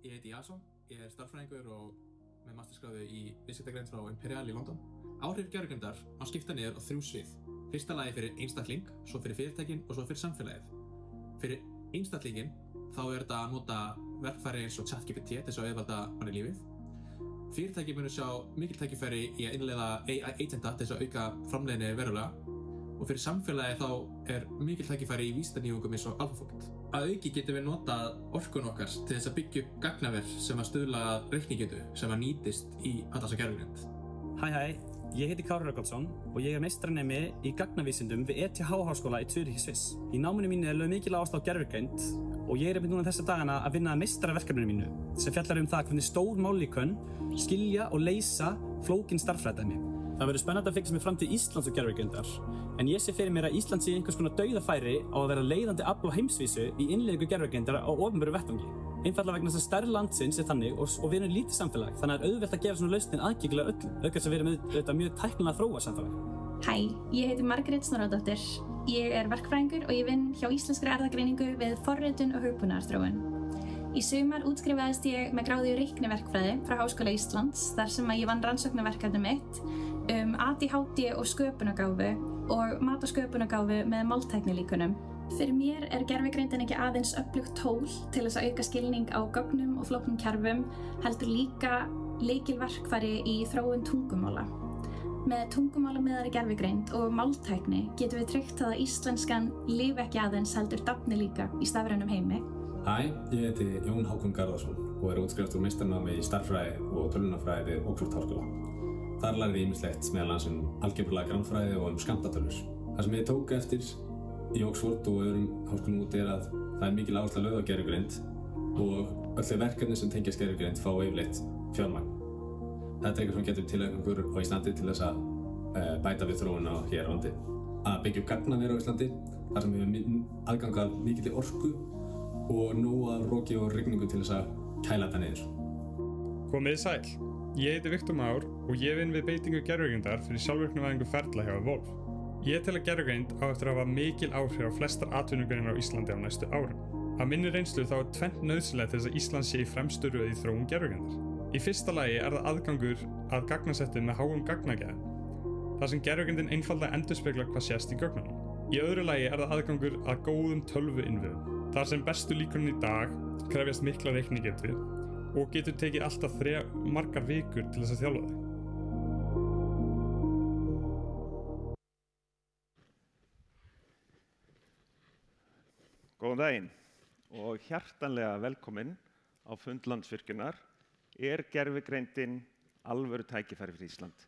Ég heiti Jason, ég starffræðingur og með mastersgráðu í viðskiptagreind frá Imperial í London. Áhrif gervigreindar má skipta niður á 3 svið. Fyrsta lagi fyrir einstakling, svo fyrir fyrirtækin og svo fyrir samfélagið. Fyrir einstaklingin þá þetta að nota verkfæri eins og ChatGPT til þess að auðvelda manni lífið. Fyrirtæki munu sjá mikil tækifæri í að innleiða AI-agenta til þess að auka framleiðni verulega. Og fyrir samfélagið þá mikil tækifæri í vísindanýjungum eins og AlphaFold. Að auki getum við notað orkun okkar til þess að byggja upp gagnaver sem að stuðla að reiknigetu sem að nýtist í alla þessa gervigreind. Hæ, ég heiti Kári Rögnvaldsson og ég meistaranemi í gagnavísindum við ETH-háskóla í Zürich í Sviss. Í náminu mínu lögð mikil áhersla á gervigreind og ég einmitt núna þessa dagana að vinna að meistaraverkefninu mínu sem fjallar það hvernig stór mállíkön skilja og leysa flókin stærðfræðidæmi. Það verður spennandi að fylgjast með framtíð Íslands og gervigreindar, en ég sé fyrir mér að Ísland sé einhvers konar dauðafæri á að vera leiðandi afl á heimsvísu í innleiðingu gervigreindar á opinberum vettvangi. Einfaldlega vegna þess að stærð landsins þannig og við erum lítið samfélag, þannig að auðvelt að gera svona lausnin aðgengilega öllum, auk þess að við erum auðvitað mjög tæknilega þróað samfélag. Hæ, ég heiti Margrét Snorradóttir. Ég verkfræðingur og ég vinn hjá Íslenskri erfðagreiningu við forritun og hugbúnaðarþróun. Í sumar útskrifaðist ég með gráðu í reikniverkfræði frá Háskóla Íslands þar sem ég vann rannsóknarverkefni mitt ADHD og sköpunargáfu og mat- og sköpunargáfu með máltæknilíkunum. Fyrir mér gervigreindin ekki aðeins öflugt tól til þess að auka skilning á gögnum og flóknum kerfum, heldur líka lykilverkfæri í þróun tungumála. Með tungumálamiðaðri gervigreind og máltækni getum við tryggt að íslenskan lifi ekki aðeins heldur dafni líka í stafrænum heimi. Hæ, ég heiti Jón Hákon Garðarsson og útskrifast úr meistaranámi í stærðfræði og tölvunarfræði við Oxford háskóla. Þar lærði ég ýmislegt meðal annars algebrulega grannfræði og skammtatölur. Það sem ég tók eftir í Oxford og öðrum háskólum úti að það mikil áhersla lögð á gervigreind og öll þau verkefni sem tengjast gervigreind fá yfirleitt fjármagn. Þetta eitthvað sem getur tileinað okkur á Íslandi til þess að bæta við þróunina hér á landi. Að byggja upp gagnaver á Íslandi, þar sem við höfum aðgang að mikilli orku og nóg af roki og rigningu til þess að kæla þetta niður. Komið sæl. Ég heiti Viktor Már og ég vinn við beitingu gervigreindar fyrir sjálfvirknivæðingu ferla hjá Evolve. Ég tel að gervigreind á eftir að hafa mikil áhrif á flestar atvinnugreinar á Íslandi á næstu árum. Af minni reynslu þá tvennt nauðsynlegt til þess að Ísland sé í fremstu röð í þróun gervigreindar. Í fyrsta lagi það aðgangur að gagnasetti með háum gagnagæðum, þar sem gervigreindin einfaldlega endurspeglar hvað sést í gögnunum. Í öðru lagi það aðgangur að góðum tölvuinnviðum, þar sem bestu líkönum í dag krefjast mikla reiknigetu og getur tekið alltaf margar vikur til þess að þjálfa þau. Góðan daginn og hjartanlega velkomin á fund Landsvirkjunar. Gervigreindin alvöru tækifæri fyrir Ísland?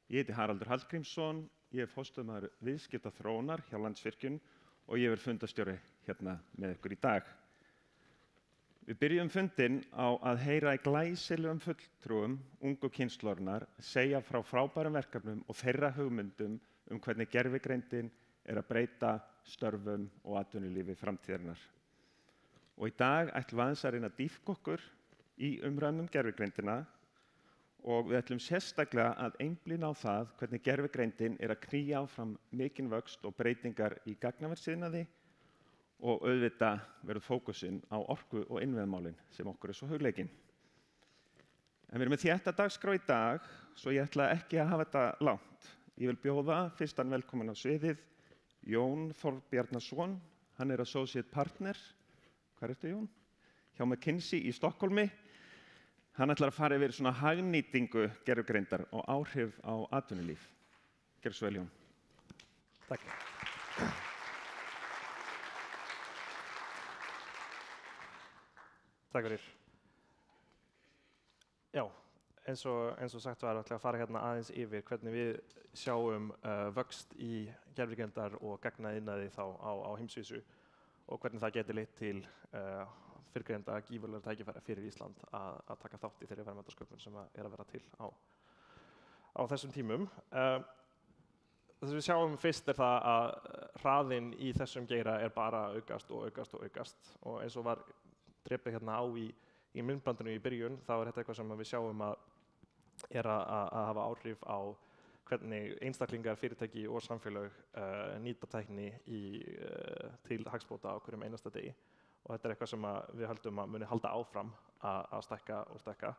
Ég heiti Haraldur Hallgrímsson, ég forstöðumaður viðskiptaþróunar hjá Landsvirkjun og ég fundastjóri hérna með ykkur í dag. Við byrjum fundinn á að heyra í glæsilegum fulltrúum ungu kynslóðarinnar segja frá frábærum verkefnum og þeirra hugmyndum hvernig gervigreindin að breyta störfum og atvinnulífi framtíðarinnar. Og í dag ætlum við aðeins að reyna að dýpka okkur í umræðum gervigreindina og við ætlum sérstaklega að einblína á það hvernig gervigreindin að knýja áfram mikinn vöxt og breytingar í gagnaversiðnaði og auðvitað verður fókusinn á orku og innviðamálin sem okkur svo hugleikin. En við erum með þétta dagskrá í dag, svo ég ætla ekki að hafa þetta langt. Ég vil bjóða fyrstan velkomin á sviðið Jón Þorbjarnarson, hann Associate Partner, hvað ertu Jón? Hjá McKinsey í Stokkólmi. Hann ætlar að fara yfir svona hagnýtingu gervigreindar og áhrif á atvinnulíf. Gjörðu svo vel, Jón. Takk. Takk fyrir. Já, eins og sagt var ætla að fara hérna aðeins yfir hvernig við sjáum vöxt í gervigreindar og gagnaiðnaði þá á heimsvísu og hvernig það getur leitt til fyrrgreinda gífurlegra tækifæra fyrir Ísland að taka þátt í þeirri verðmætasköpun sem að vera til á þessum tímum. Það sem við sjáum fyrst það að hraðinn í þessum geira bara að aukast og aukast og aukast og eins og var drepið hérna á í myndbandinu í byrjun, þá þetta eitthvað sem við sjáum að hafa áhrif á hvernig einstaklingar, fyrirtæki og samfélög nýta tækni til hagsbóta á hverjum einasta degi. Og þetta eitthvað sem við höldum að muni halda áfram að stækka og stækka.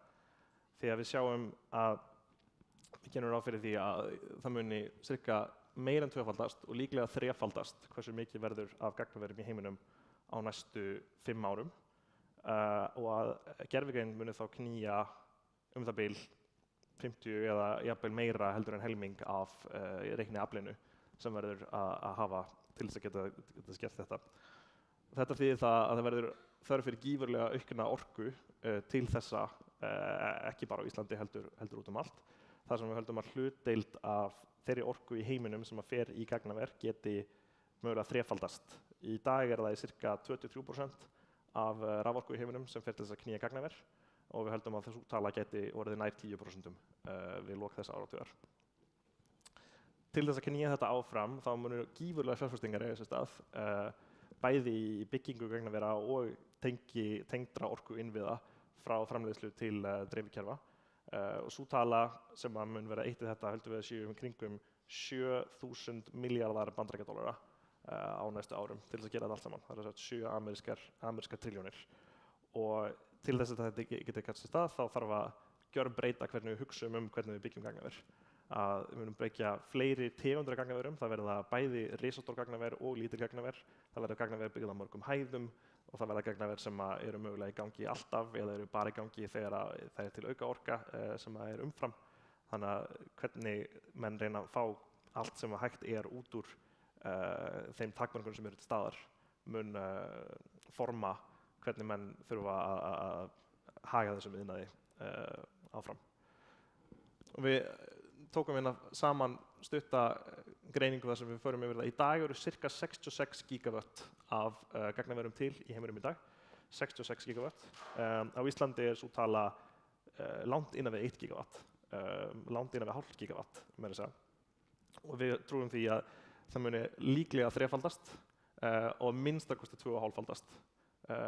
Því að við sjáum að við gerum ráð fyrir því að það muni cirka meira en tvöfaldast og líklega þrefaldast hversu mikið verður af gagnaverum í heiminum á næstu 5 árum og að gervigreind muni þá knýja það bil 50 eða jafnvel meira heldur en helming af reikniaflinu sem verður að hafa til þess að geta gert þetta. Þetta þýðir það að það verður þörf fyrir gífurlega aukna orku til þessa, ekki bara á Íslandi heldur út allt. Það sem við höldum að hlutdeild af þeirri orku í heiminum sem að fer í gagnaver geti mögulega þrefaldast. Í dag það í cirka 23% af raforku í heiminum sem fer til þess að knýja gagnaver og við höldum að þessu tala geti orðið nær 10% við lok þessa áratugar. Til þess að knýja þetta áfram þá munu gífurlega fjárfestingar eiga sér stað, bæði í byggingu gagnavera og tengdra orku innviða frá framleiðslu til dreifikerfa. Og sú tala sem að mun vera eitt í þetta höldum við að séu kringum 7.000 miljardar bandaríkjadollara á næstu árum til þess að gera þetta allt saman. Það er 7 amerískar trilljónir. Og til þess að þetta geti gert sér stað þá þarf að gjörbreyta hvernig við hugsum hvernig við byggjum gagnaver. Við munum breyta fleiri tegundir af gagnaverum. Það verða bæði risastór gagnaver og lítil gagnaver. Það verða gagnaver byggð á mörgum hæðum og það verða gagnaver sem eru mögulega í gangi alltaf eða eru bara í gangi þegar það til auka orka sem er umfram. Þannig að hvernig menn reyna að fá allt sem hægt út úr þeim takmörkunum sem eru til staðar mun forma hvernig menn þurfa að haga þessum iðnaði áfram. Og við tókum hérna saman stutta greiningu þar sem við förum yfir það. Í dag eru cirka 66 gigawatt af gagnaverum til í heiminum í dag. 66 gigawatt. Á Íslandi sú tala langt innan við 1 gigawatt. Langt innan við hálft gigawatt, meira að segja. Og við trúum því að það muni líklega þrefaldast og minnst að kosta 2,5-faldast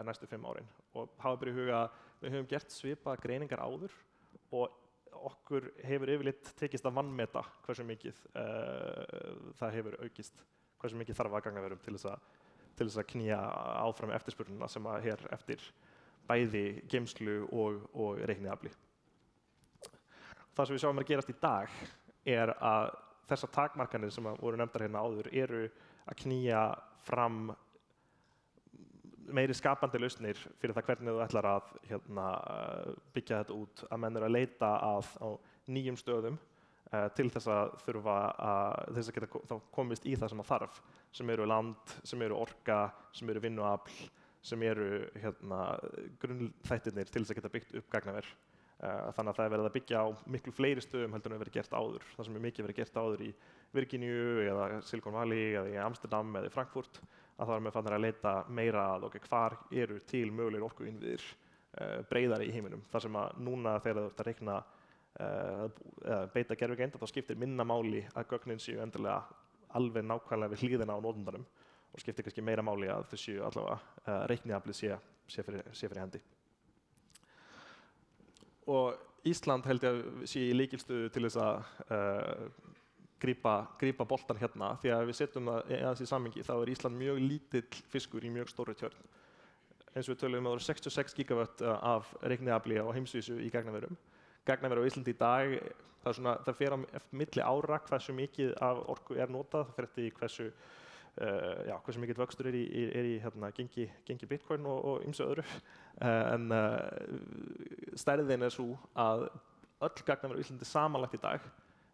næstu 5 árin. Og hafa bara í huga að við höfum gert svipaðar greiningar áður og okkur hefur yfirleitt tekist að vanmeta hversu mikið það hefur aukist, hversu mikið þarf að gagnaverum til þess að knýja áfram eftirspurnina sem að hér eftir bæði geymslu og reikniafli. Það sem við sjáum að gerast í dag er að þessar takmarkanir sem voru nefndar hérna áður eru að knýja fram meiri skapandi lausnir fyrir það hvernig þú ætlar að byggja þetta út, að menn eru að leita á nýjum stöðum til þess að geta komist í það sem að þarf, sem eru land, sem eru orka, sem eru vinnuafl, sem eru grunnþættirnir til þess að geta byggt upp gagnaver. Þannig að það verið að byggja á miklu fleiri stöðum heldur en verið gert áður. Það sem mikið verið gert áður í Virginíu eða Silicon Valley eða í Amsterdam eða í Frankfurt, að það með fannir að leita meira að hvar eru til mögulegir orkuinnviðir breiðari í heiminum. Þar sem að núna þegar þú ert að reikna beita gervigreind, þá skiptir minna máli að gögnin séu endilega alveg nákvæmlega við hlíðina á notendanum og skiptir kannski meira máli að þau séu allavega reikniaflið sé fyrir hendi. Og Ísland held ég að sé í lykilstöðu til þess að grípa boltan hérna, því að við setjum það aðeins í samhengi, þá Ísland mjög lítill fiskur í mjög stórri tjörn. Eins og við tölum það voru 66 gigawatt af reikniafli á heimsvísu í gagnaverum. Gagnaver á Íslandi í dag, það fer á milli ára hversu mikið af orku notað, það fer eftir hversu mikill vöxtur er í gengi Bitcoin og ýmsu öðru. En stærðin svo að öll gagnaver á Íslandi samanlagt í dag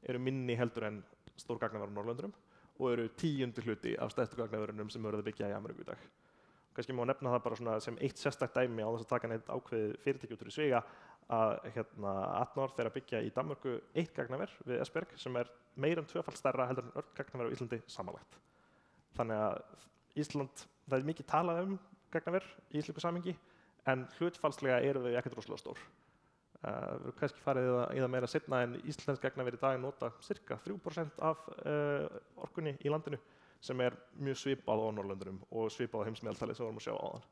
eru minni heldur en stór gagnaver á Norðurlöndunum og eru 10. hluti af stærstu gagnaverunum sem eru að byggja í Ameríku í dag. Kannski má nefna það bara sem eitt sérstakt dæmi á þess að taka neitt ákveðið fyrirtæki út úr í sviga að Atnor fer að byggja í Danmörku 1 gagnaver við Esbjerg sem er meira en 2-falt stærra heldur en öll gagnaver á Íslandi samanlagt. Þannig að Ísland, það mikið talað gagnaver í slíku samhengi en hlutfallslega eru þau ekkert rosalega stór. Við erum kannski farið í það meira seinna en íslensk gagnaver í dag nota cirka 3% af orkunni í landinu sem er mjög svipað á Norðurlöndunum og svipað á heimsmeðaltali sem við vorum að sjá áðan.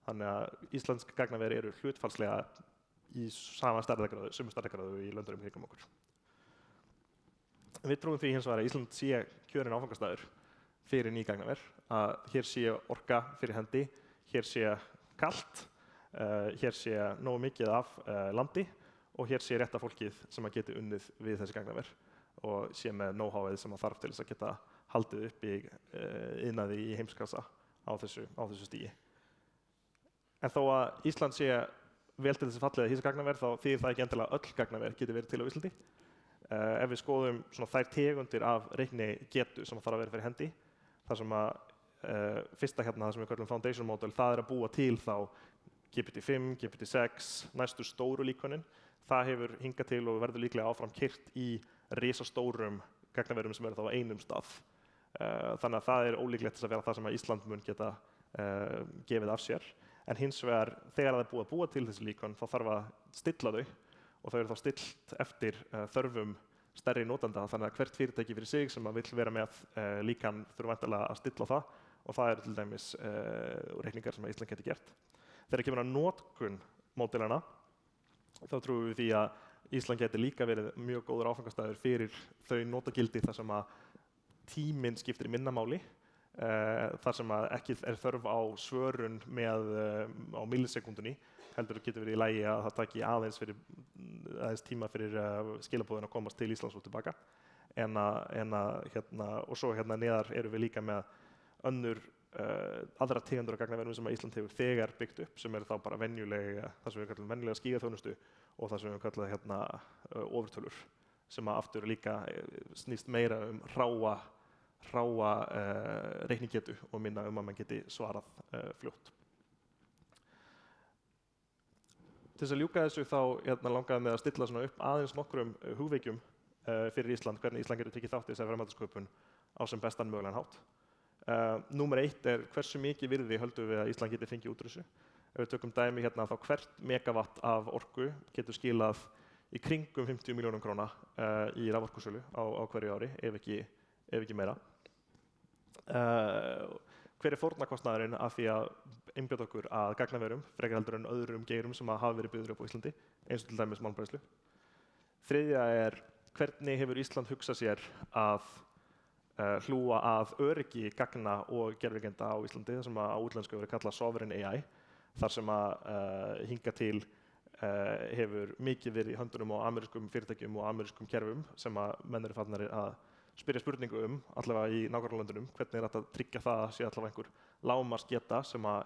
Þannig að íslensk gagnaver eru hlutfallslega í sama stærðargráðu, sömu stærðargráðu í löndunum kringum okkur. Við trúum því hins vegar að Ísland sé kjörinn áfangastæður fyrir ný gagnaver, að hér sé orka fyrir hendi, hér sé kalt, hér sé nógu mikið af landi og hér sé rétta fólkið sem að geti unnið við þessi gagnaver og sé með know-howið sem að þarf til þess að geta haldið upp í iðnaði í heimskassa á þessu stigi. En þó að Ísland sé vel til þess að fallið að hýsa gagnaver þá þýðir það ekki endilega öll gagnaver geti verið til á Íslandi. Ef við skoðum svona þær tegundir af reiknigetu sem þarf að vera fyrir hendi, þar sem að fyrsta hérna það sem við kallum foundation model, það að búa til þá GPT-5, GPT-6, næstu stóru líkönin, það hefur hingað til og verður líklega áfram keyrt í risastórum gagnaverum sem eru þá á einum stað. Þannig að það ólíklegt þess að vera það sem að Ísland mun geta gefið af sér. En hins vegar, þegar það búið að búa til þessi líkön, þá þarf að stilla þau og þau eru þá stillt eftir þörfum stærri notanda, þannig að hvert fyrirtæki fyrir sig sem að vill vera með líkan þurfa væntanlega að stilla það og það eru til dæmis reikningar sem að Ísland geti gert. Þegar kemur að notkun módelana, þá trúum við því að Ísland geti líka verið mjög góður áfangastæður fyrir þau notagildi þar sem að tíminn skiptir minna máli, þar sem að ekki þörf á svörun á millisekúndunni, heldur getur verið í lagi að það taki aðeins tíma fyrir skilaboðin að komast til Íslands og tilbaka. Og svo hérna neðar erum við líka með aðra tegundur af gagnaverum sem að Ísland hefur þegar byggt upp, sem þá bara það sem við kallum venjulega skíðaþjónustu og það sem við kallum ofurtölur, sem að aftur líka snýst meira hráa reiknigetu og minna að mann geti svarað fljótt. Til þess að ljúka þessu þá langaði mig að stilla upp aðeins nokkrum hugveikjum fyrir Ísland, hvernig Ísland getur tekið þátt í þessari verðmætasköpun á sem bestan mögulegan hátt. Númer 1 hversu mikið virði höldum við að Ísland geti fengið út úr þessu. Ef við tökum dæmi hérna þá hvert megavatt af orku getur skilað í kringum 50 milljónum króna í raforkusölu á hverju ári, ef ekki meira. Hver fórnarkostnaðurinn af því að einbeita okkur að gagnaverum, frekar heldur en öðrum geirum sem hafa verið byggður upp á Íslandi, eins og til dæmis málmbræðslu. Þriðja hvernig hefur Ísland hugsað sér að hlúa að öryggi gagna og gervigeinda á Íslandi, þar sem að á útlensku verið kallað sovereign AI, þar sem að hingað til hefur mikið verið í höndunum á amerískum fyrirtækjum og amerískum kerfum sem að menn eru farnir að spyrja spurningu allavega í nágrannalöndunum, hvernig hægt að tryggja það að sé allavega einhver lágmarksgeta sem að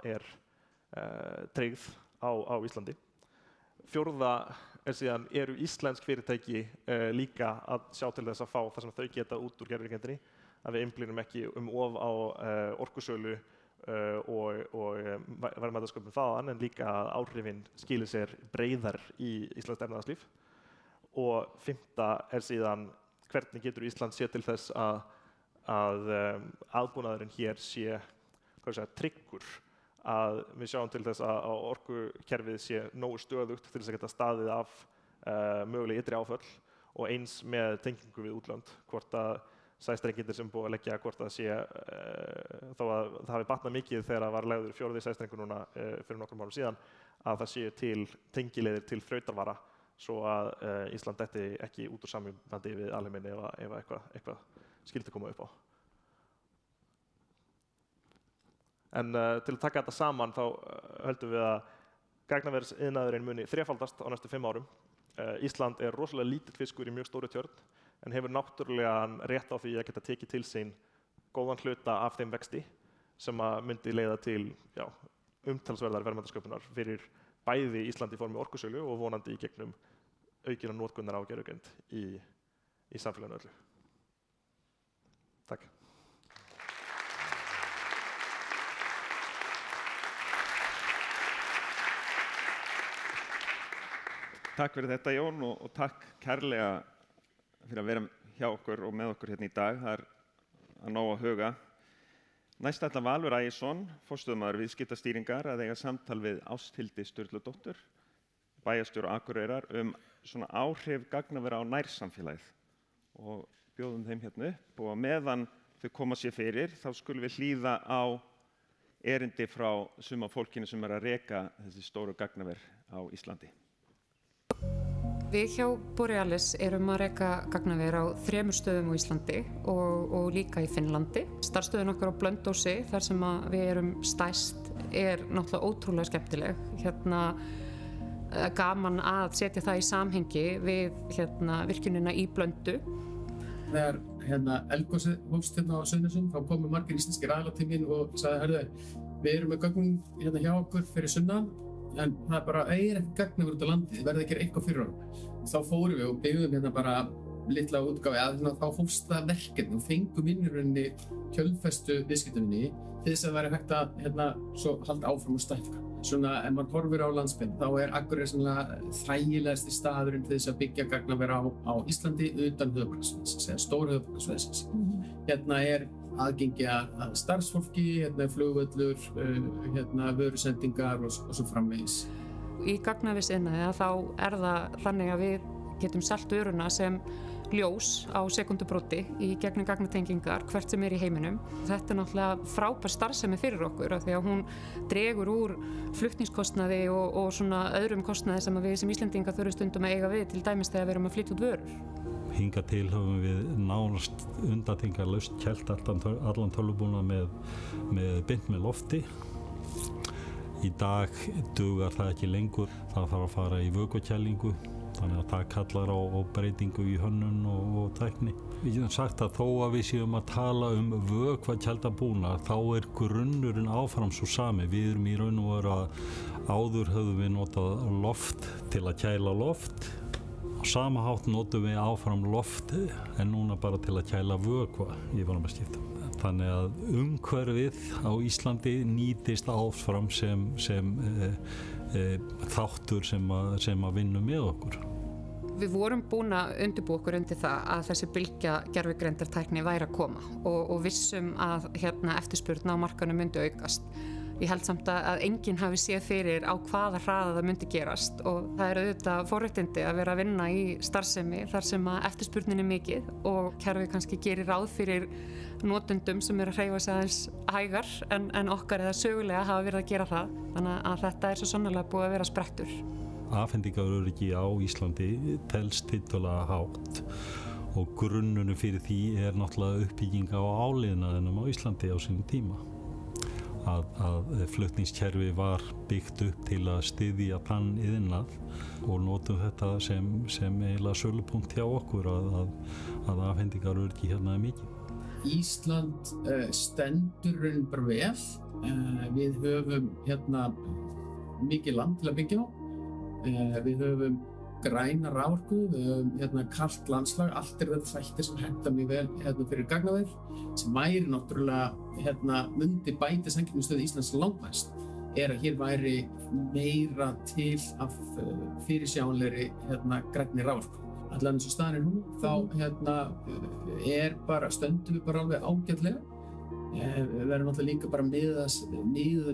tryggð á Íslandi. Fjórða síðan eru íslensk fyrirtæki líka að sjá til þess að fá það sem þau geta út úr gervigeindinni, að við einblínum ekki of á orkusölu og verðmætasköpun þaðan, en líka að áhrifin skili sér breiðar í íslenskt efnahagslíf. Og fimmta síðan hvernig getur Ísland sé til þess að aðbúnaðurinn hér sé tryggur, að við sjáum til þess að orkukerfið sé nógu stöðugt til þess að geta staðið af möguleg ytri áföll og eins með tengingu við útlönd, hvort að sæstrengirnir sem búið að leggja, hvort að sé þó að það hafi batnað mikið þegar það var lagður 4. sæstrengur núna fyrir nokkrum árum síðan, að það sé til tengileiðir til þrautarvara svo að Ísland detti ekki út úr samjöfandi við alheiminni ef eitthvað skyldi koma upp á. En til að taka þetta saman þá höldum við að gagnaversiðnaðurinn muni þrefaldast á næstu 5 árum. Ísland rosalega lítill fiskur í mjög stóru tjörn, en hefur náttúrulega rétt á því að geta tekið til sín góðan hluta af þeim vexti sem að myndi leiða til umtalsverðar verðmætasköpunar fyrir bæði Ísland í formi orkusölu og vonandi í gegnum aukina notkunnar á gervigreind í samfélaginu öllu. Takk. Takk fyrir þetta, Jón, og takk kærlega fyrir að vera hjá okkur og með okkur hérna í dag. Það að ná að huga. Næst ætlar Valur Ægisson, forstöðumaður viðskiptastýringar, að eiga samtal við Ásthildi Sturludóttur, bæjarstjóra Akureyrar, svona áhrif gagnavera á nærsamfélagið. Og bjóðum þeim hérna upp og meðan þau koma sér fyrir, þá skulum við hlýða á erindi frá suma fólkinu sem að reka þessi stóru gagnaver á Íslandi. Við hjá Borealis erum að reka gagnaver á 3 stöðum á Íslandi og líka í Finnlandi. Starfsstöðin okkar á Blönduósi, þar sem við erum stærst, náttúrulega ótrúlega skemmtileg. Gaman að setja það í samhengi við virkjunina í Blöndu. Þegar eldgosið hófst á Suðurnesjum, þá komu margir íslenskir aðilar til mín og sagði, heyrðu, við erum með gögn hjá okkur fyrir sunnan, en það er bara ekki gagn út á landi, þið verðið að gera eitthvað fyrir okkur. Þá fórum við og byggðum bara litla útgáfi að þá hófst það verkefni og fengum inn í rauninni kjölfestu viðskiptavinni til þess að væri hægt að svo halda áfram og stækka. Svona, ef maður horfir á landsbyggðina, þá er Akureyri svona þægilegasti staðurinn til þess að byggja gagnavera á Íslandi utan höfuðborgarsvæðisins, eða stóra höfuðborgarsvæðisins. Hérna er aðgengi að starfsfólki, hérna er flugvöllur, vörusendingar og svo framvegis. Í gagnaversiðnaði þá er það þannig að við getum selt vöruna sem ljós á sekúndubróti í gegnum gagnatengingar hvert sem í heiminum. Þetta er náttúrulega frábær starfsemi fyrir okkur af því að hún dregur úr flutningskostnaði og svona öðrum kostnaði sem við sem Íslendingar þurfum stundum að eiga við, til dæmis þegar við erum að flytja út vörur. Hingað til höfum við nánast undantekningarlaust kælt allan tölvubúnað með bind með lofti. Í dag dugar það ekki lengur, það þarf að fara í vökvakælingu. Þannig að það kallar á breytingu í hönnun og tækni. Við getum sagt að þó að við séum að tala vökvakælda búnað, þá er grunnurinn áfram svo sami. Við erum í raun og veru að áður höfum við notað loft til að kæla loft. Á sama hátt notum við áfram loft en núna bara til að kæla vökva í varmaskiptum. Þannig að umhverfið á Íslandi nýtist áfram sem þáttur sem að vinna með okkur. Við vorum búin að undirbúa okkur undir það að þessi bylgja gervigreindartækni væri að koma og vissum að eftirspurn á markaðnum myndi aukast. Ég held samt að enginn hafi séð fyrir á hvaða hraða það myndi gerast og það er auðvitað forréttindi að vera að vinna í starfsemi þar sem að eftirspurnin er mikið og kerfið kannski gerir ráð fyrir notendum sem eru að hreyfa sig aðeins hægar en okkar eða sögulega hafa verið að gera það. Þannig að þetta er svo sannarlega búið að vera sprettur. Afhendingaröryggi á Íslandi telst tiltölulega hátt og grunnurinn fyrir því er náttúrulega uppbygging á áliðnaðinum á Íslandi á sínum tíma. Að flutningskerfi var byggt upp til að styðja þann iðnað og notum þetta sem eiginlega sölupunkt hjá okkur að afhendingaröryggi hérna er mikið. Ísland stendur bara vel. Við höfum mikið land til að byggja á. Við höfum græna raforku, við höfum kalt landslag, allt er þetta þættir sem henta mjög vel fyrir gagnaver, sem væri náttúrulega myndi bæta samkeppnisstöðu Íslands langmest, er að hér væri meira til af fyrirsjáanlegri grænni raforku. Allan eins og staðan er nú, þá stöndum við bara alveg ágætlega. Við verðum náttúrulega líka bara miðað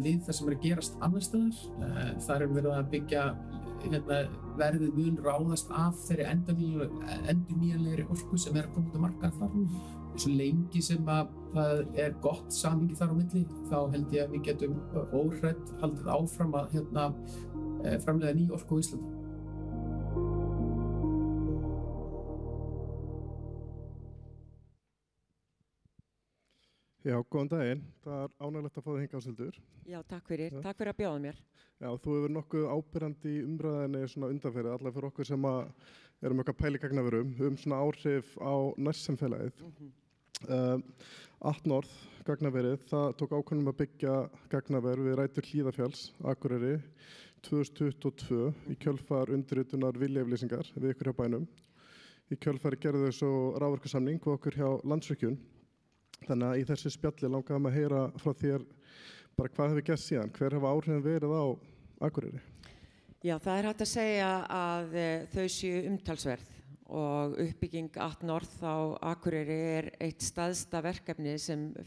við það sem er að gerast annars staðar. Þar er verið að byggja verðið mun ráðast af þeirri endurnýjanlegri orku sem er að koma út á markað þar. Og svo lengi sem að það er gott samhengi þar á milli, þá held ég að við getum óhrædd haldið áfram að framleiða ný orku á Íslandi. Já, góðan daginn. Það er ánægilegt að fá þig hingað, Ásthildur. Já, takk fyrir. Takk fyrir að bjóða mér. Já, þú hefur nokkuð áberandi í umræðinni svona undanferðið, allavega fyrir okkur sem erum eitthvað pæli gagnaverum, svona áhrif á nærsamfélagið. Atnorð, gagnaverið, það tók ákvörðun að byggja gagnaver við rætur Hlíðarfjalls, Akureyri, 2022 í kjölfar undirritunar viljayfirlýsingar við ykkur hjá bænum. Í kjölfari gerðu þau svo raforkusamning við okkur hjá Landsvirkjun. Þannig að í þessu spjalli langaðum að heyra frá þér bara hvað hefur gert síðan, hver hafa áhrifin verið á Akureyri? Já, það er hægt að segja að þau séu umtalsverð og uppbygging Atnorð á Akureyri er eitt staðsta verkefni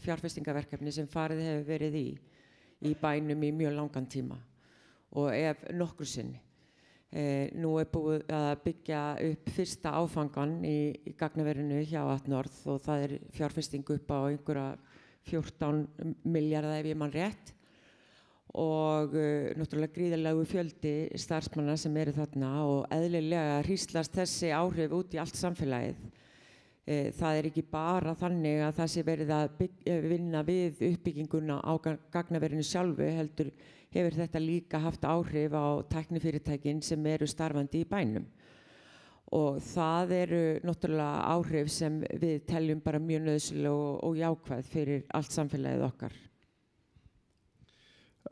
fjárfestingaverkefni sem farið hefur verið í bænum í mjög langan tíma og ef nokkru sinni. Nú er búið að byggja upp fyrsta áfangan í gagnaverinu hjá Atnorð og það er fjárfesting upp á einhverja 14 milljarða ef ég man rétt og náttúrulega gríðarlegu fjöldi starfsmanna sem eru þarna og eðlilega hríslast þessi áhrif út í allt samfélagið. Það ekki bara þannig að það sé verið að vinna við uppbygginguna á gagnaverinu sjálfu, heldur hefur þetta líka haft áhrif á tæknifyrirtækin sem eru starfandi í bænum. Og það eru náttúrulega áhrif sem við teljum bara mjög nauðsynleg og jákvæð fyrir allt samfélagið okkar.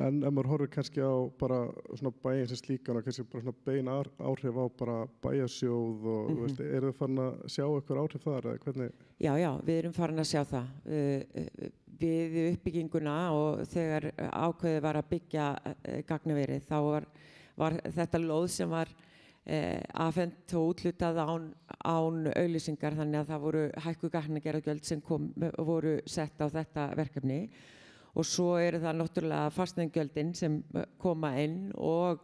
En ef maður horfir kannski á bara svona bæinn sem slíkan og kannski bara svona bein áhrif á bara bæjarsjóð og eru þið farin að sjá eitthvað áhrif þar eða hvernig? Já, við erum farin að sjá það. Við uppbygginguna og þegar ákveðið var að byggja gagnaverið þá var þetta lóð sem var afhent og úthlutað án auglýsingar, þannig að það voru hækkuð gatnagerðargjöld sem voru sett á þetta verkefni. Og svo eru það náttúrulega fasteignagjöldin sem koma inn og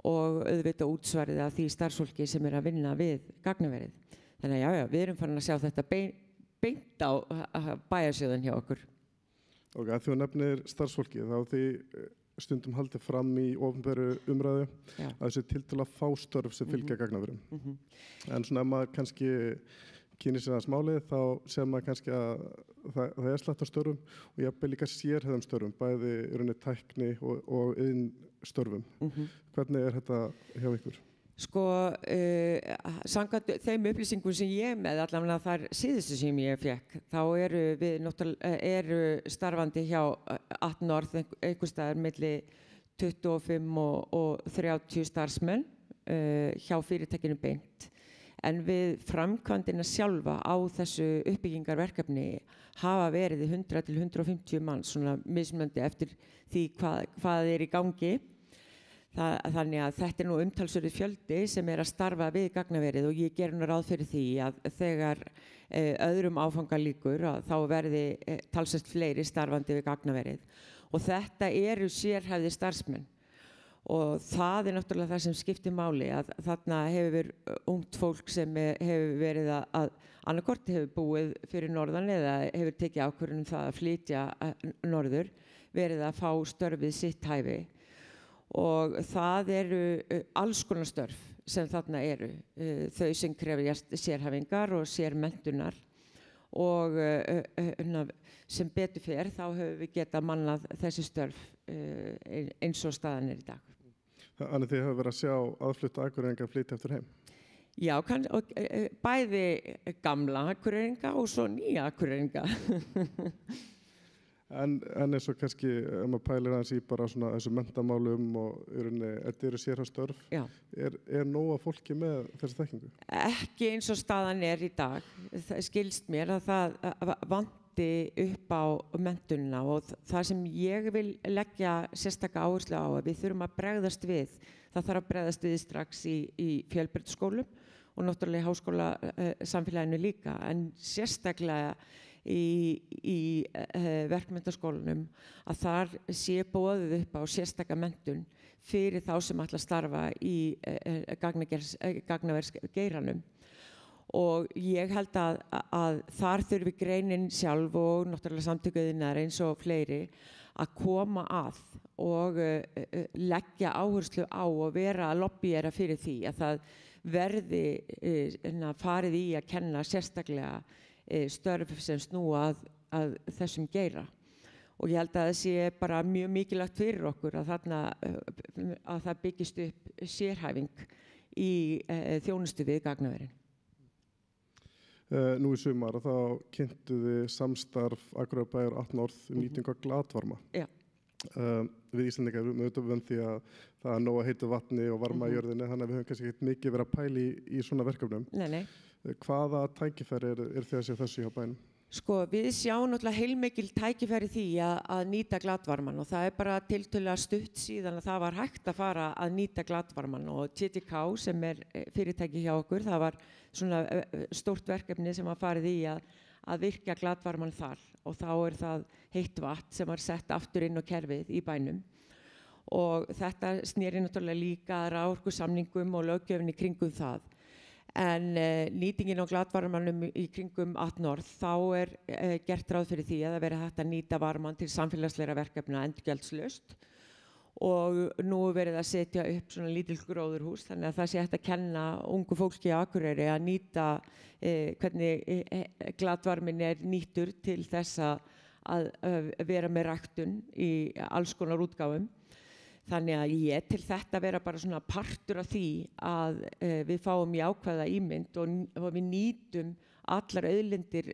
auðvitað útsvarið af því starfsfólki sem að vinna við gagnaverið. Þannig að við erum farin að sjá þetta beint á bæjarsjóðin hjá okkur. Ok, að þú nefnir starfsfólki, þá því stundum haldið fram í opinberu umræðu að þessi tiltölulega fá störf sem fylgja gagnaverum. En svona ef maður kannski kynni sér aðeins málið, þá sér maður kannski að það slætt á störfum og jafnvel líka sérhæfðum störfum, bæði í rauninni tækni og iðn störfum. Hvernig þetta hjá ykkur? Sko, samkvæmt þeim upplýsingum sem ég með, allavega þar síðustu sem ég fekk, þá eru starfandi hjá Atnorð einhvers staðar milli 25 og 30 starfsmenn hjá fyrirtækinu beint. En við framkvæmdina sjálfa á þessu uppbyggingarverkefni hafa verið 100 til 150 manns, svona mismunandi eftir því hvað í gangi. Þannig að þetta nú umtalsverður fjöldi sem að starfa við gagnaverið og ég geri nú ráð fyrir því að þegar öðrum áfanga lýkur þá verði talsvert fleiri starfandi við gagnaverið. Og þetta eru sérhæfðir starfsmenn. Og það náttúrulega það sem skiptir máli, að þarna hefur ungt fólk sem hefur verið að annarkort hefur búið fyrir norðan eða hefur tekið ákvörðun það að flytja norður, verið að fá störfið sitt hæfi. Og það eru alls konar störf sem þarna eru, þau sem krefjast sérhæfingar og sérmenntunar og sem betur fer þá höfum við getað mannað þessi störf eins og staðan í dag. Þannig þið hefur verið að sjá aðflutta Akureyringa flytja eftir heim? Já, bæði gamla Akureyringa og svo nýja Akureyringa. En eins og kannski, ef maður pælir aðeins í bara svona þessu menntamálum og þetta eru sérhæfstörf, er nóg af fólki með þessi þekkingu? Ekki eins og staðan í dag. Það skilst mér að það vanti upp á menntunina og það sem ég vil leggja sérstaka áherslu á að við þurfum að bregðast við. Það þarf að bregðast við strax í fjölbrautaskólum og náttúrulega í háskólasamfélaginu líka, en sérstaklega í verkmenntaskólanum að þar sé boðið upp á sérstaka menntun fyrir þá sem ætla að starfa í gagnaversgeiranum. Og ég held að þar þurfi greinin sjálf og náttúrulega samtökuðinnar eins og fleiri að koma að og leggja áherslu á og vera að lobbyera fyrir því að það verði farið í að kenna sérstaklega störf sem snúa að þessum geira. Og ég held að það sé bara mjög mikilvægt fyrir okkur að það byggist upp sérhæfing í þjónustu við gagnaverin. Nú í sumar þá kynntu þið samstarf Akureyrarbæjar og Atnorð nýtingu á glatvarma. Já. Við Íslendingar erum auðvitað vön því að það er nóg að heitu vatni og varma í jörðinni, þannig að við höfum kannski ekkert mikið verið að pæla í svona verkefnum. Nei. Hvaða tækifæri er þið að sjá þessu hjá bænum? Sko, við sjáum náttúrulega heilmikil tækifæri því að nýta glatvarman og það er bara tiltölulega stutt síðan að það var hægt að fara að nýta glatvarman og TTK sem er fyrirtæki hjá okkur, það var svona stórt verkefni sem var farið í að virkja glatvarman þar og þá er það heitt vatn sem var sett aftur inn á kerfið í bænum og þetta sneri náttúrulega líka að raforkusamningum og löggjöfinni kringum það. En nýtingin á glatvarmanum í kringum Atnorð, þá er gert ráð fyrir því að það verði hægt að nýta varman til samfélagslegra verkefna endurgjaldslaust og nú verið að setja upp svona lítil gróðurhús þannig að það sé hægt að kenna ungu fólki á Akureyri að nýta hvernig glatvarminn nýttur til þess að vera með ræktun í alls konar útgáfum. Þannig að ég til þetta vera bara svona partur af því að við fáum jákvæða ímynd og við nýtum allar auðlindir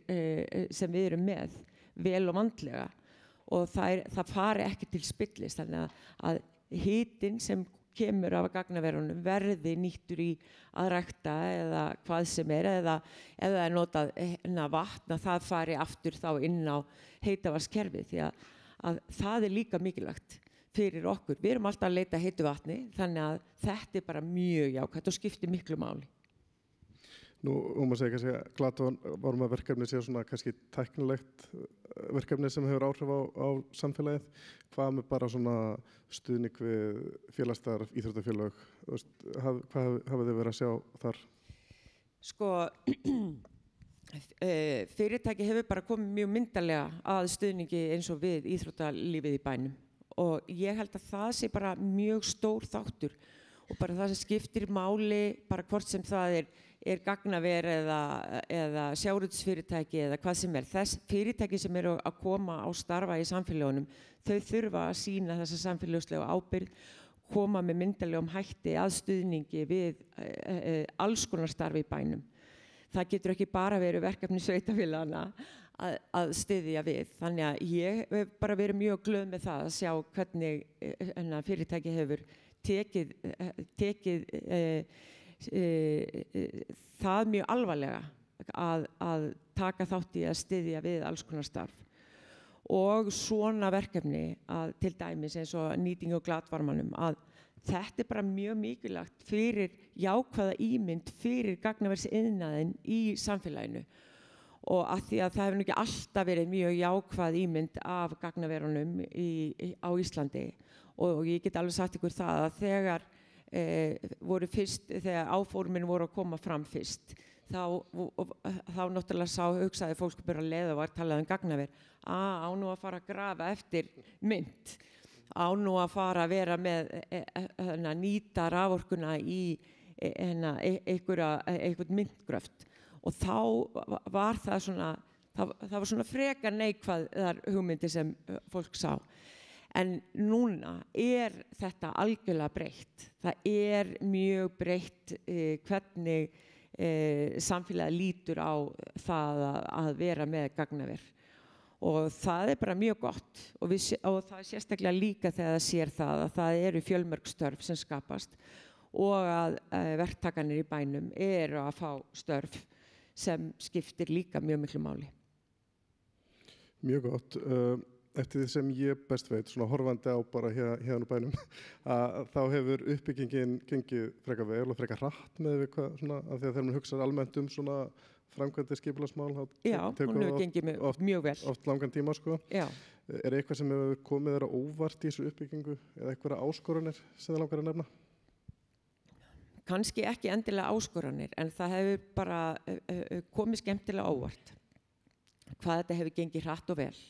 sem við erum með vel og vandlega og það fari ekki til spillis þannig að hitinn sem kemur af gagnaverunum verði nýttur í að rækta eða hvað sem eða notað vatn að það fari aftur þá inn á heitavatnskerfið því að það líka mikilvægt fyrir okkur. Við erum alltaf að leita heitu vatni þannig að þetta bara mjög jákvætt og skiptir miklu máli. Nú, maður segir kannski að glatvarmaverkefni sé svona kannski tæknilegt verkefni sem hefur áhrif á samfélagið. Hvað með bara svona stuðning við félagsstarf, íþróttafélög, hvað hafið þið verið að sjá þar? Sko, fyrirtæki hefur bara komið mjög myndarlega að stuðningi eins og við íþróttalífið í bænum og ég held að það sé bara mjög stór þáttur og bara það sem skiptir máli bara hvort sem það er gagnaver eða sjávarútvegsfyrirtæki eða hvað sem þess fyrirtæki sem eru að koma á starfa í samfélagunum þau þurfa að sýna þessa samfélagslegu ábyrgð koma með myndarlegum hætti að stuðningi við alls konar starfi í bænum. Það getur ekki bara verið verkefni sveitarfélaganna að styðja við. Þannig að ég hef bara verið mjög glöð með það að sjá hvernig fyrirtæki hefur tekið það mjög alvarlega að taka þátt í að styðja við alls konar starf. Og svona verkefni til dæmis eins og nýting og glatvarmanum að þetta bara mjög mikilvægt fyrir jákvæða ímynd fyrir gagnaversiðnaðinn í samfélaginu og að því að það hefur ekki alltaf verið mjög jákvæð ímynd af gagnaverunum á Íslandi og ég get alveg sagt ykkur það að þegar þegar áformin voru að koma fram fyrst þá náttúrulega hugsaði fólk bara leið og var talað gagnaver á nú að fara að grafa eftir mynd á nú að fara að vera með nýta raforkuna í einhvern myndgröft og þá var það var svona frekar neikvæðar hugmyndir sem fólk sá. En núna þetta algjörlega breytt. Það mjög breytt hvernig samfélagið lítur á það að vera með gagnaver. Og það bara mjög gott og það sérstaklega líka þegar það sér það að það eru fjölmörg störf sem skapast og að verktakarnir í bænum eru að fá störf sem skiptir líka mjög miklu máli. Mjög gott. Eftir því sem ég best veit, svona horfandi á bara hérna bænum, þá hefur uppbyggingin gengið frekar vel og frekar hratt með við hvað, svona, af því að þegar maður hugsar almennt svona framkvæmdir skipulagsmál, já, hún hefur gengið mjög vel. Oft langan tíma, sko. Já. Eitthvað sem hefur komið þér á óvart í þessu uppbyggingu eða eitthvað áskoranir sem þið langar að nefna? Kannski ekki endilega áskoranir, en það hefur bara komið skemmtilega óvart hvað þetta hefur gengið hratt og vel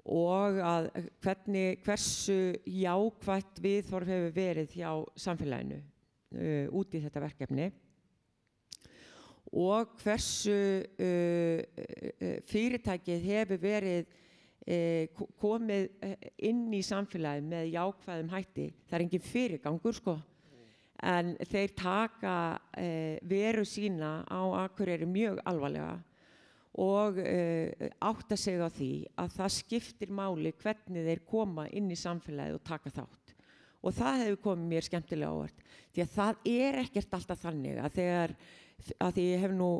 og að hversu jákvætt viðhorf hefur verið hjá samfélaginu út í þetta verkefni og hversu fyrirtækið hefur verið komið inn í samfélagið með jákvæðum hætti. Það engin fyrirgangur, sko. En þeir taka veru sína á Akureyri mjög alvarlega og átta sig á því að það skiptir máli hvernig þeir koma inn í samfélagið og taka þátt. Og það hefur komið mér skemmtilega ávart. Því að það ekkert alltaf þannig að því ég hef nú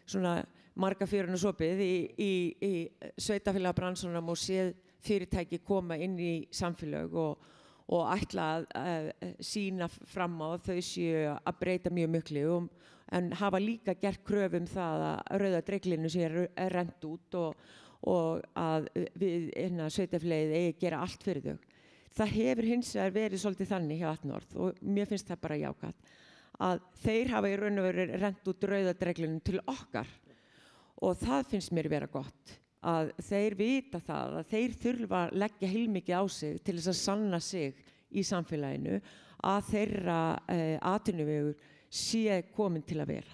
svona marga fjöruna sopið í sveitafélagabransunum og séð fyrirtæki koma inn í samfélag og ætla að sýna fram á þau séu að breyta mjög miklu en hafa líka gert kröfu það að rauða dreglinu sé rennt út og að við sveitafélagið eigi að gera allt fyrir þau. Það hefur hins vegar verið svolítið þannig hjá Atnorð og mér finnst það bara jákvætt að þeir hafa í raun og veru rennt út rauða dreglinu til okkar og það finnst mér vera gott að þeir vita það að þeir þurfa að leggja heilmikið á sig til þess að sanna sig í samfélaginu að þeirra atvinnuvegur sé komin til að vera.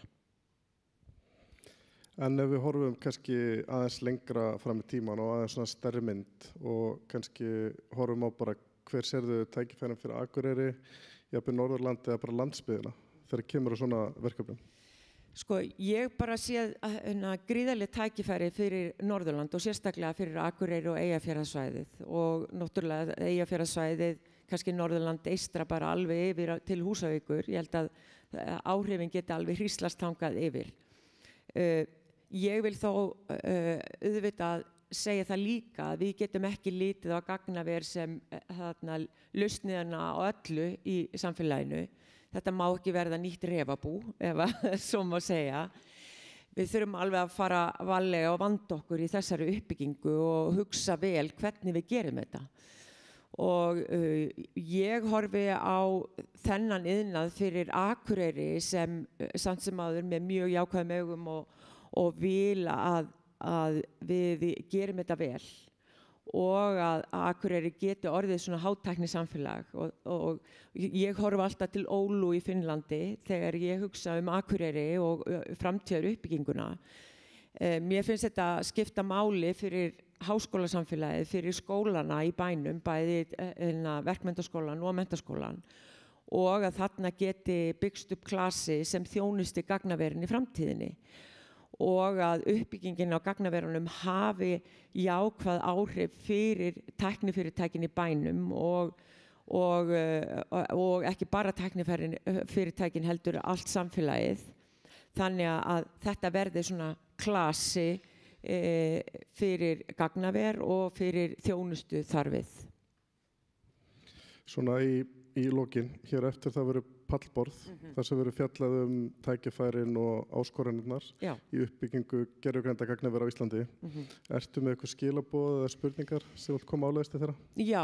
En ef við horfum kannski aðeins lengra fram í tíman og aðeins svona stærri mynd og kannski horfum á bara hver sérðu tækifærin fyrir Akureyri, jafnvel Norðurlandi eða bara landsbyggðina þegar kemur á svona verkefnum? Sko, ég bara sé gríðarleg tækifæri fyrir Norðurland og sérstaklega fyrir Akureyri og Eyjafjarðarsvæðið og náttúrulega Eyjafjarðarsvæðið, kannski Norðurland eystra bara alveg yfir til Húsavíkur. Ég held að áhrifin geti alveg hríslast þangað yfir. Ég vil þó auðvitað segja það líka að við getum ekki litið á gagnaver sem lausnina á öllu í samfélaginu. Þetta má ekki verða nýtt refabú, ef svo má segja. Við þurfum alveg að fara varlega og vanda okkur í þessari uppbyggingu og hugsa vel hvernig við gerum þetta. Og ég horfi á þennan iðnað fyrir Akureyri sem samt sem áður með mjög jákvæðum augum og vil að við gerum þetta vel og að Akureyri geti orðið svona hátækni samfélag og ég horfi alltaf til Oulu í Finnlandi þegar ég hugsa Akureyri og framtíðar uppbygginguna. Mér finnst þetta skipta máli fyrir háskólasamfélagið, fyrir skólana í bænum, bæði verkmenntaskólan og menntaskólan og að þarna geti byggst upp klasi sem þjónusti gagnaverin í framtíðinni og að uppbyggingin á gagnaverunum hafi jákvæð áhrif fyrir tæknifyrirtækin í bænum og ekki bara tæknifyrirtækin heldur allt samfélagið. Þannig að þetta verði svona klasi fyrir gagnaver og fyrir þjónustu þarfið. Svona í lokin, hér eftir það verður pallborð, þar sem verður fjallað tækifærin og áskoranirnar í uppbyggingu gervigreinda gagnaver á Íslandi. Ertu með eitthvað skilaboð eða spurningar sem vilt koma áleiðis til þeirra? Já,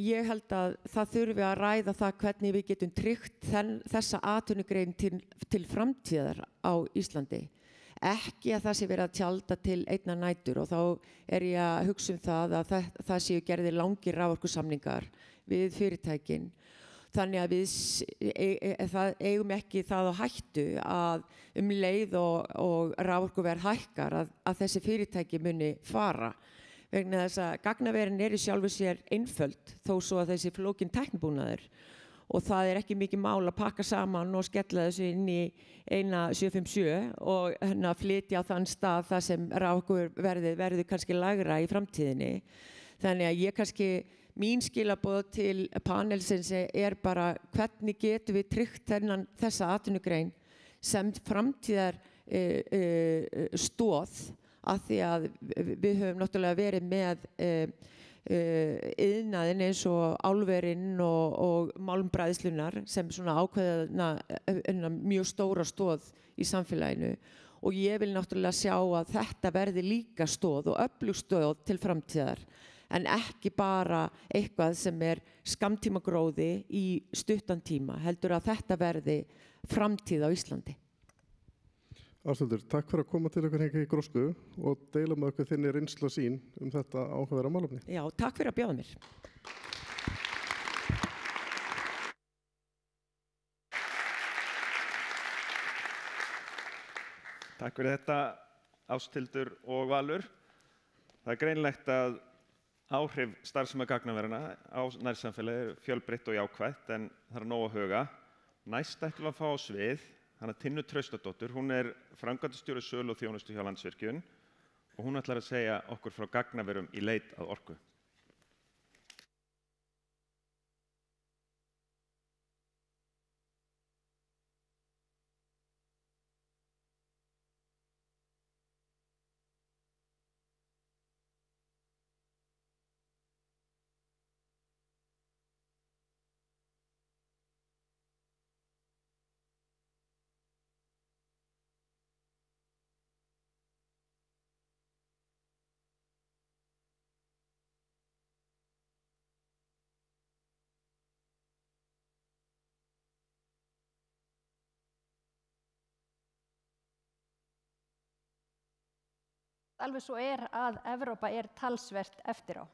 ég held að það þurfi að ræða það hvernig við getum tryggt þessa atvinnugrein til framtíðar á Íslandi. Ekki að það sé verið að tjalda til einna nætur og þá ég að hugsa það að það séu gerðir langir raforkusamningar við fyrirtækin. Þannig að við eigum ekki það á hættu að leið og raforkuverð hækkar að þessi fyrirtæki muni fara. Vegna þess að gagnaverin í sjálfu sér einföld þó svo að þessi flókin tæknibúnaður og það ekki mikið mál að pakka saman og skella þessu inn í eina 757 og flytja á þann stað þar sem raforkuverðið verður kannski lægra í framtíðinni. Þannig að ég kannski mín skilaboð til panelsins bara hvernig getum við tryggt þessa atvinnugrein sem framtíðar stoð af því að við höfum náttúrulega verið með iðnaðinn eins og álverinn og málmbræðslunar sem svona ákveðna mjög stóra stoð í samfélaginu og ég vil náttúrulega sjá að þetta verði líka stoð og öflug stoð til framtíðar en ekki bara eitthvað sem skammtímagróði í stuttan tíma, heldur að þetta verði framtíð á Íslandi. Ásthildur, takk fyrir að koma til okkar hingað í Grósku og deila með okkur þinni reynslu og sýn þetta áhugaverða málefni. Já, takk fyrir að bjóða mér. Takk fyrir þetta, Ásthildur og Valur. Það greinlegt að áhrif starfsemi gagnaverana á nærsamfélagi fjölbreytt og jákvætt en það nóg að huga. Næst ætlum við að fá á svið hana Tinnu Traustadóttur, hún framkvæmdastjóri sölu og þjónustu hjá Landsvirkjun og hún ætlar að segja okkur frá gagnaverum í leit að orku. Alveg svo að Evrópa talsvert eftir á.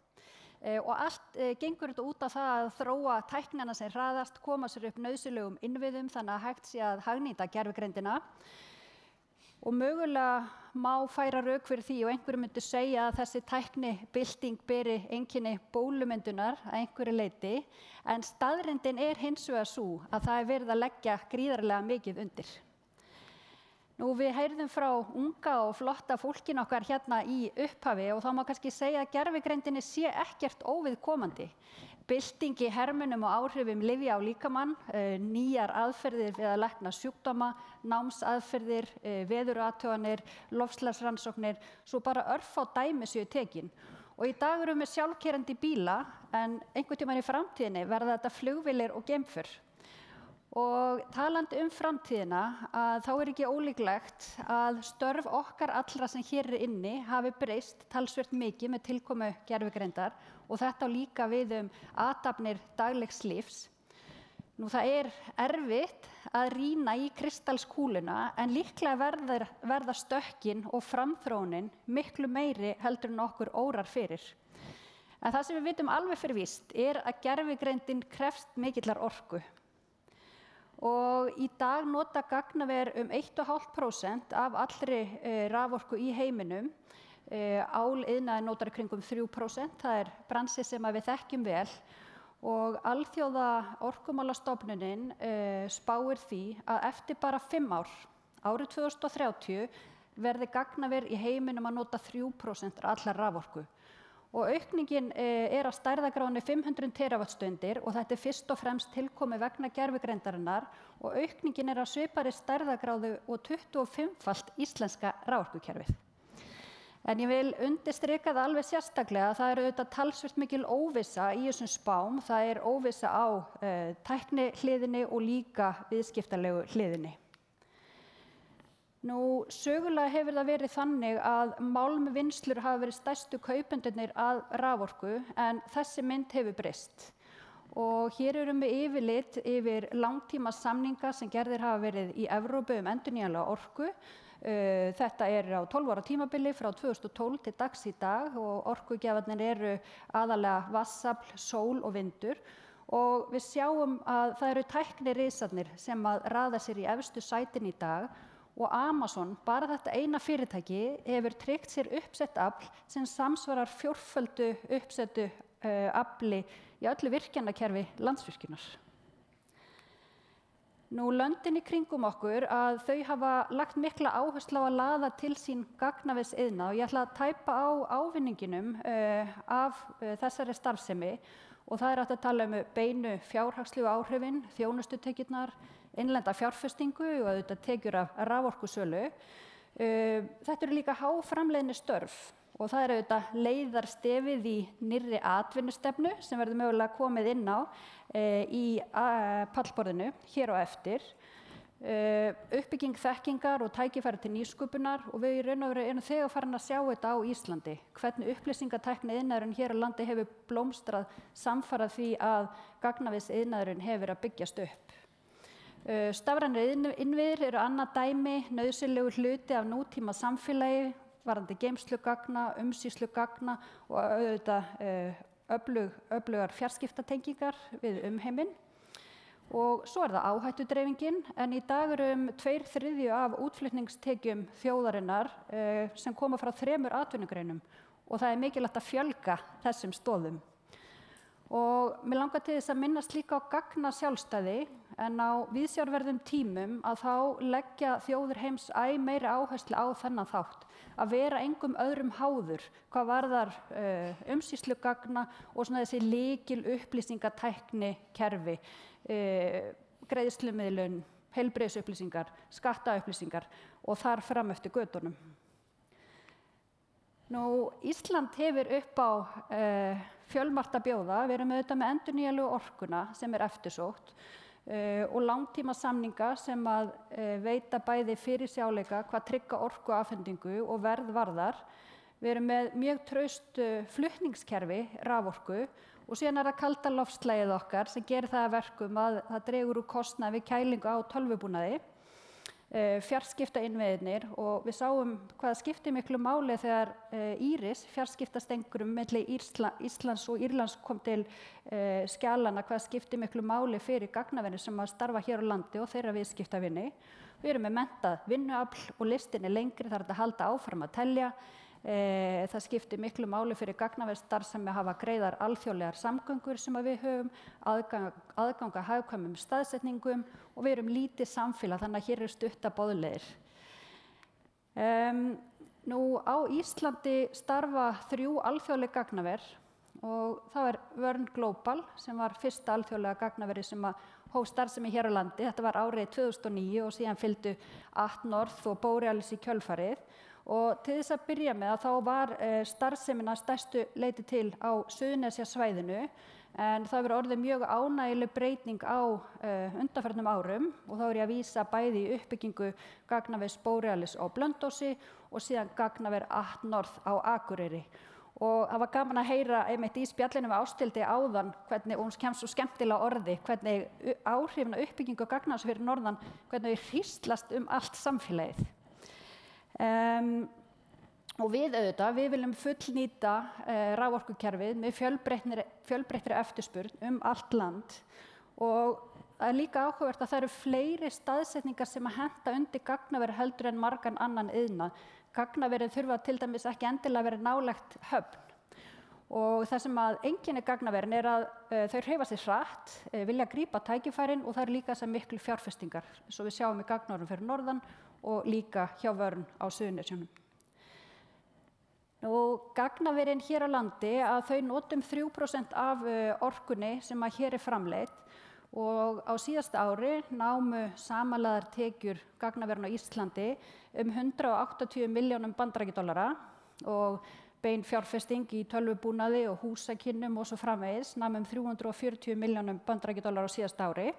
og allt gengur þetta út á það að þróa tæknina sem hraðast, koma sér upp nauðsynlegum innviðum þannig að hægt sé að hagnýta gervigreindina. Og mögulega má færa rök fyrir því og einhverjum myndi segja að þessi tæknibylting beri einkenni bólumyndunar að einhverju leyti, en staðreyndin hins vegar sú að það verið að leggja gríðarlega mikið undir. Nú, við heyrðum frá unga og flotta fólkinu okkar hérna í upphafi og þá má kannski segja að gervigreindinni sé ekkert óviðkomandi. Bylting í hermunum og áhrifum lyfja á líkamann, nýjar aðferðir við að lækna sjúkdóma, námsaðferðir, veðurathuganir, loftslagsrannsóknir, svo bara örfá dæmi séu tekin. Og í dag erum við sjálfkeyrandi bíla, en einhvern tímann í framtíðinni verða þetta flugvélir og geimför. Og talandi framtíðina, þá ekki ólíklegt að störf okkar allra sem hér inni hafi breyst talsvert mikið með tilkomu gervigreindar og þetta á líka við athafnir daglegs lífs. Nú, það erfitt að rýna í kristalskúluna en líklega verða stökkin og framþróunin miklu meiri heldur en okkur órar fyrir. En það sem við vitum alveg fyrir víst að gervigreindin krefst mikillar orku. Og í dag nota gagnaver 1,5% af allri raforku í heiminum. Áliðnaður notar í kringum 3%, það bransi sem við þekkjum vel. Og Alþjóða orkumálastofnunin spáir því að eftir bara 5 ár, árið 2030, verði gagnaver í heiminum að nota 3% af allar raforku. Og aukningin að stærðargráðunni 500 teravattstundir og þetta fyrst og fremst tilkomið vegna gervigreindarinnar og aukningin að svipaðri stærðargráðu og 25-falt íslenska raforkukerfið. En ég vil undirstrika það alveg sérstaklega að það auðvitað talsvert mikil óvissa í þessum spám. Það óvissa á tæknihliðinni og líka viðskiptalegu hliðinni. Nú, sögulega hefur það verið þannig að málmvinnslur hafa verið stærstu kaupendurnir að raforku en þessi mynd hefur breyst. Og hér erum við yfirlit yfir langtíma samninga sem gerðir hafa verið í Evrópu endurnýjanlega orku. Þetta á 12 ára tímabili frá 2012 til dags í dag og orkugjafarnir aðalega vatnsafl, sól og vindur. Og við sjáum að það tæknirisarnir sem að raða sér í efstu sætin í dag og Amazon, bara þetta eina fyrirtæki, hefur tryggt sér uppsett afl sem samsvarar 4-földu uppsettu afli í öllu virkjanakerfi Landsvirkjunar. Nú, löndin í kringum okkur að þau hafa lagt mikla áherslu á að laða til sín gagnavesiðnað og ég ætla að tæpa á ávinninginum af þessari starfsemi og það hægt að tala beinu fjárhagslegu áhrifin, þjónustutekjurnar, innlenda fjárfestingu og auðvitað tekjur af raforkusölu. Þetta líka háframleiðni störf og það auðvitað leiðarstefið í nýrri atvinnustefnu sem verður mögulega komið inn á í pallborðinu hér á eftir. Uppbygging þekkingar og tækifæri til nýsköpunar og við í raun og veru þegar farin að sjá þetta á Íslandi. Hvernig upplýsingatækniiðnaðurinn hér á landi hefur blómstrað samfara því að gagnavesiðnaðurinn hefur að byggjast upp. Stafrænir innviðir annað dæmi, nauðsynlegur hluti af nútíma samfélagi, varðandi geymslugagna, umsýslugagna og auðvitað öflugar fjarskiptatengingar við umheiminn. Og svo það áhættudreifingin, en í dag 2/3 af útflutningstekjum þjóðarinnar sem koma frá 3 atvinnugreinum og það mikilvægt að fjölga þessum stoðum. Og mér langar til þess að minnast líka á gagnasjálfstæði en á viðsjárverðum tímum að þá leggja þjóðir heims meiri áherslu á þennan þátt að vera engum öðrum háður hvað varðar umsýslugagna og svona þessi lykil upplýsingatækni kerfi, greiðslumiðlun, heilbrigðisupplýsingar, skattaupplýsingar og þar fram eftir götunum. Nú, Ísland hefur upp á fjölmargt að bjóða. Við erum auðvitað með endurnýjanlegu orkuna sem eftirsótt og langtíma samninga sem að veita bæði fyrirsjáleika hvað trygga orkuafhendingu og verð varðar. Við erum með mjög traust flutningskerfi raforku og síðan það kalda loftslagið okkar sem gerir það að verkum að það dregur úr kostnaði við kælingu á tölvubúnaði. fjarskiptainnviðirnir og við sáum hvað skipti miklu máli þegar Íris, fjarskiptastengurum milli Íslands og Írlands kom til skjalana, hvað skipti miklu máli fyrir gagnavinni sem að starfa hér á landi og þeirra viðskiptavinni. Við erum með menntað vinnuafl og listin lengri, það að halda áfram að telja. Það skiptir miklu máli fyrir gagnaversstarfsemi að hafa greiðar alþjóðlegar samgöngur sem við höfum, aðgang að hagkvæmum staðsetningum og við erum lítið samfélag, þannig að hér stuttar boðleiðir. Nú á Íslandi starfa 3 alþjóðleg gagnaver og það Vörn Global sem var fyrsta alþjóðlega gagnaveri sem hóf starfsemi hér á landi. Þetta var árið 2009 og síðan fylgdu atNorth og Borealis í kjölfarið. Og til þess að byrja með að þá var starfsemin að stærstu leyti til á Suðurnesjasvæðinu en það hefur orðið mjög ánægjuleg breyting á undanfarnum árum og þá ég að vísa bæði í uppbyggingu gagnavers Borealis á Blönduósi og síðan gagnaver atNorth á Akureyri. Og það var gaman að heyra einmitt í spjallinu með Ásthildi áðan hvernig, og hún kemst svo skemmtilega orði, hvernig áhrifin af uppbyggingu gagnavers fyrir norðan, hvernig við hríslast allt samfélagið. Og við viljum fullnýta raforkukerfið með fjölbreyttri eftirspurn allt land og það líka áhugavert að það eru fleiri staðsetningar sem að henta undir gagnaveri heldur en margan annan iðnað. Gagnaverið þurfa til dæmis ekki endilega verið nálægt höfn og það sem að einkennir gagnaverin að þau hreyfa sig hratt, vilja grípa tækifærin og það eru líka þessar miklu fjárfestingar eins og við sjáum í gagnaverum fyrir norðan og líka hjá Vörn á Suðurnesjunum. Gagnaverin hér á landi að þau notum 3% af orkunni sem að hér framleidd og á síðasta ári námu samanlagðar tekjur gagnaverin á Íslandi 180 milljónum bandaríkjadollara og bein fjárfesting í tölvubúnaði og húsakynnum og svo framvegis nam 340 milljónum bandaríkjadollara á síðasta ári.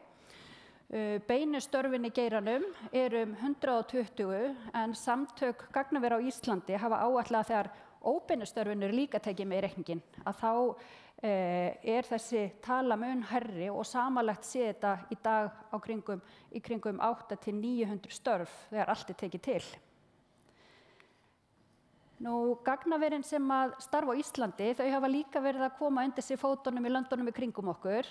Beinu störfin í geiranum 120 en samtök gagnavera á Íslandi hafa áætlað þegar óbeinu störfin líka tekið með í reikningin að þá þessi tala mun hærri og samanlagt sé þetta í dag í kringum 800 til 900 störf þegar allt tekið til. Gagnaverin sem að starfa á Íslandi, þau hafa líka verið að koma undir sig fótunum í löndunum í kringum okkur.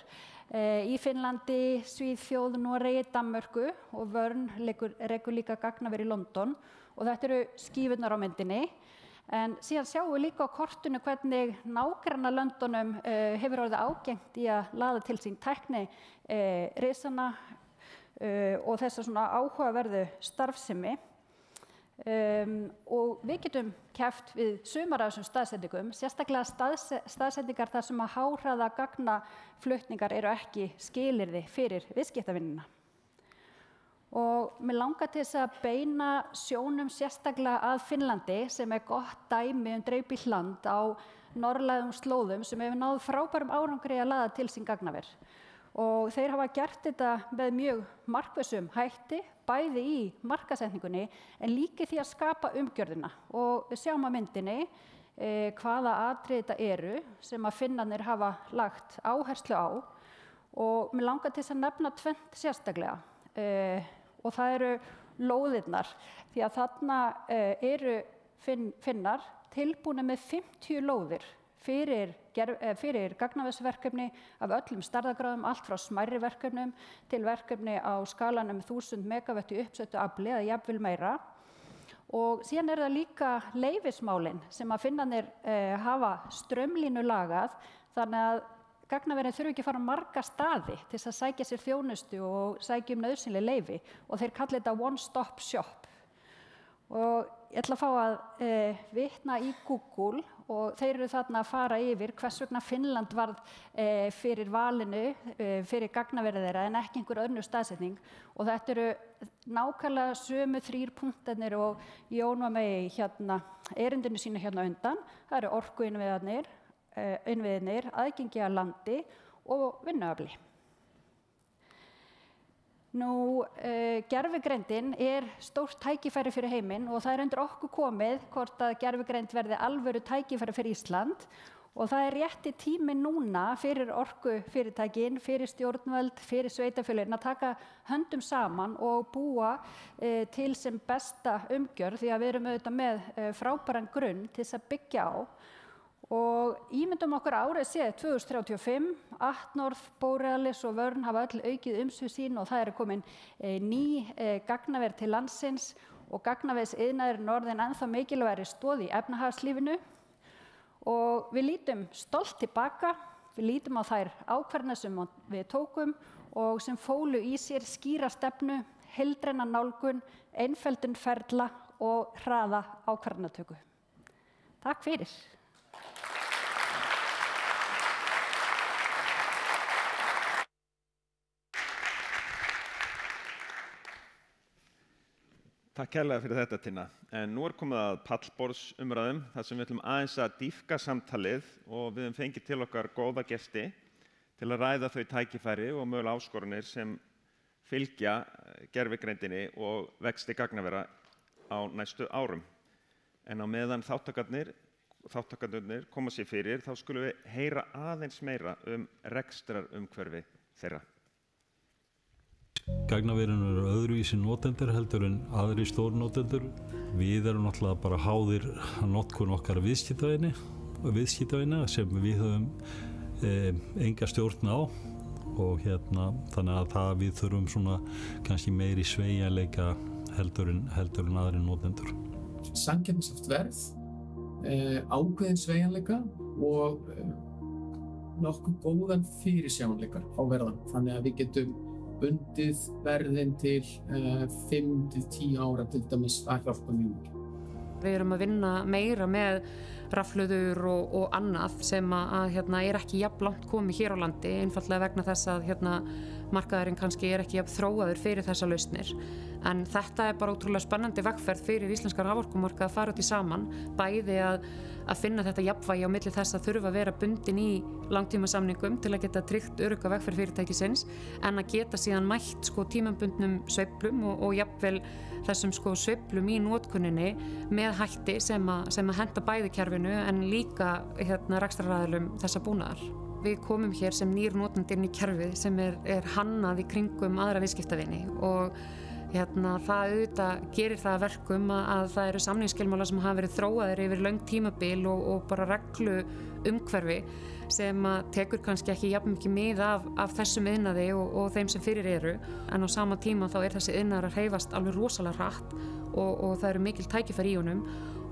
Í Finnlandi, Svíþjóð, Noregi, Danmörku og Vörn rekur líka gagnaver í London og þetta eru skífurnar á myndinni. En síðan sjáum við líka á kortinu hvernig nágrannalöndunum hefur orðið ágengt í að laða til sín tækni risana og þessa svona áhugaverðu starfsemi. Og við getum keppt við sumar af þessum staðsetningum, sérstaklega staðsetningar þar sem að háhraða gagnaflutningar eru ekki skilyrði fyrir viðskiptavinnuna. Og mig langar til þess að beina sjónum sérstaklega að Finnlandi sem gott dæmi dreifbýlt land á norðlægum slóðum sem hefur náð frábærum árangri að laða til sín gagnaver. Og þeir hafa gert þetta með mjög markvissum hætti, bæði í markaðssetningunni en líka því að skapa umgjörðina. Og við sjáum á myndinni hvaða atriði þetta eru sem að Finnarnir hafa lagt áherslu á og mig langar til þess að nefna tvennt sérstaklega. Og það eru lóðirnar því að þarna eru Finnar tilbúnir með 50 lóðir fyrir gagnaversverkefni af öllum stærðargráðum, allt frá smærri verkefnum til verkefni á skalanum 1000 megavött í uppsettu afli eða jafnvel meira. Og síðan það líka leyfismálin sem að Finnarnir hafa straumlínulagað þannig að gagnaverin þurfi ekki að fara marga staði til þess að sækja sér þjónustu og sækja nauðsynleg leyfi og þeir kalla þetta one stop shop. Og ég ætla að fá að vitna í Google og þeir eru þarna að fara yfir hvers vegna Finnland varð fyrir valinu fyrir gagnaverið þeirra en ekki einhver önnur staðsetning og þetta eru nákvæmlega sömu 3 punktarnir og Jón var með í erindinu sínu hérna undan. Það eru orkuinnviðirnir, aðgengi að landi og vinnuafli. Gervigreindin stórt tækifæri fyrir heiminn og það undir okkur komið hvort að gervigreind verði alvöru tækifæri fyrir Ísland Og það rétti tími núna fyrir orkufyrirtækin, fyrir stjórnvöld, fyrir sveitafélögin að taka höndum saman og búa til sem besta umgjörð, því að við erum auðvitað með frábæran grunn til þess að byggja á. Og ímyndum okkur árið séð 2035, Atnorð, Borealis og Vörn hafa öll aukið umsvif sín og það komin ný gagnaver til landsins og gagnavegsiðnaðurinn orðinn ennþá mikilvægari stoð í efnahagslífinu. Og við lítum stolt tilbaka, við lítum á þær ákvarðanir sem við tókum og sem fólu í sér skýra stefnu, heildræna nálgun, einföldun ferla og hraða ákvarðanatöku. Takk fyrir. Takk kærlega fyrir þetta, Tinna. En nú komið að pallborðsumræðum þar sem við ætlum aðeins að dýpka samtalið og við höfum fengið til okkar góða gesti til að ræða þau tækifæri og mögulega áskoranir sem fylgja gervigreindinni og vexti gagnavera á næstu árum. En á meðan þáttakendurnir koma sér fyrir þá skulum við heyra aðeins meira rekstrarumhverfi þeirra. Gagnaverin eru öðruvísi notendur heldur en aðri stórnotendur. Við erum náttúrulega bara háðir notkun okkar viðskiptavina sem við höfum enga stjórn á og þannig að við þurfum svona kannski meiri sveigjanleika heldur en aðri notendur. Samkeppnishæft verð, ákveðin sveigjanleika og nokkuð góðan fyrirsjáanleika á verðan. Þannig að við getum bundið verðin til 5-10 ára til dæmis að hjálpa mjög mikið. Við erum að vinna meira með rafhlöður og annað sem er ekki jafn langt komið hér á landi, einfaldlega vegna þess að markaðurinn kannski ekki jafn þróaður fyrir þessa lausnir. En þetta bara ótrúlega spennandi vegferð fyrir íslenska raforkumarkað að fara út í saman, bæði að finna þetta jafnvægi á milli þess að þurfa að vera bundin í langtímasamningum til að geta tryggt örugga vegferð fyrirtækisins, en að geta síðan mætt tímabundnum sveiflum og jafnvel þessum sveiflum í notkuninni með hætti sem að henta bæði kerfinu en líka rekstraraðilum þessa búnaðar. Við komum hér sem nýr notandi inn í kerfið sem er hannað í kringum aðra viðskiptavini og það auðvitað gerir það að verkum að það eru samningsskilmálar sem hafa verið þróaðir yfir löng tímabil og bara reglu umhverfi sem tekur kannski ekki jafn mikið mið af þessum iðnaði og þeim sem fyrir eru, en á sama tíma þá þessi iðnaður að hreyfast alveg rosalega hratt og það eru mikil tækifæri í honum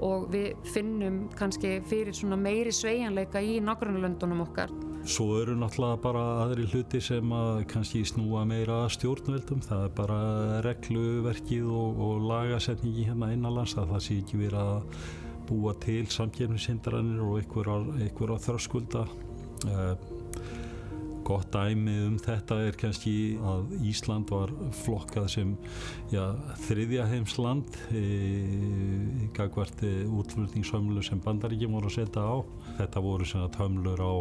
og við finnum kannski fyrir svona meiri sveigjanleika í nágrannalöndunum okkar. Svo eru náttúrulega bara aðri hluti sem kannski snúa meira að stjórnvöldum. Það bara regluverkið og lagasetningi innanlands, að það sé ekki verið að búa til samkeppnishindranir og einhverja þröskulda. Gott dæmi þetta kannski að Ísland var flokkað sem þriðja heimsland gagnvart útflutningshömlu sem Bandaríkin voru að setja á. Þetta voru hömlur á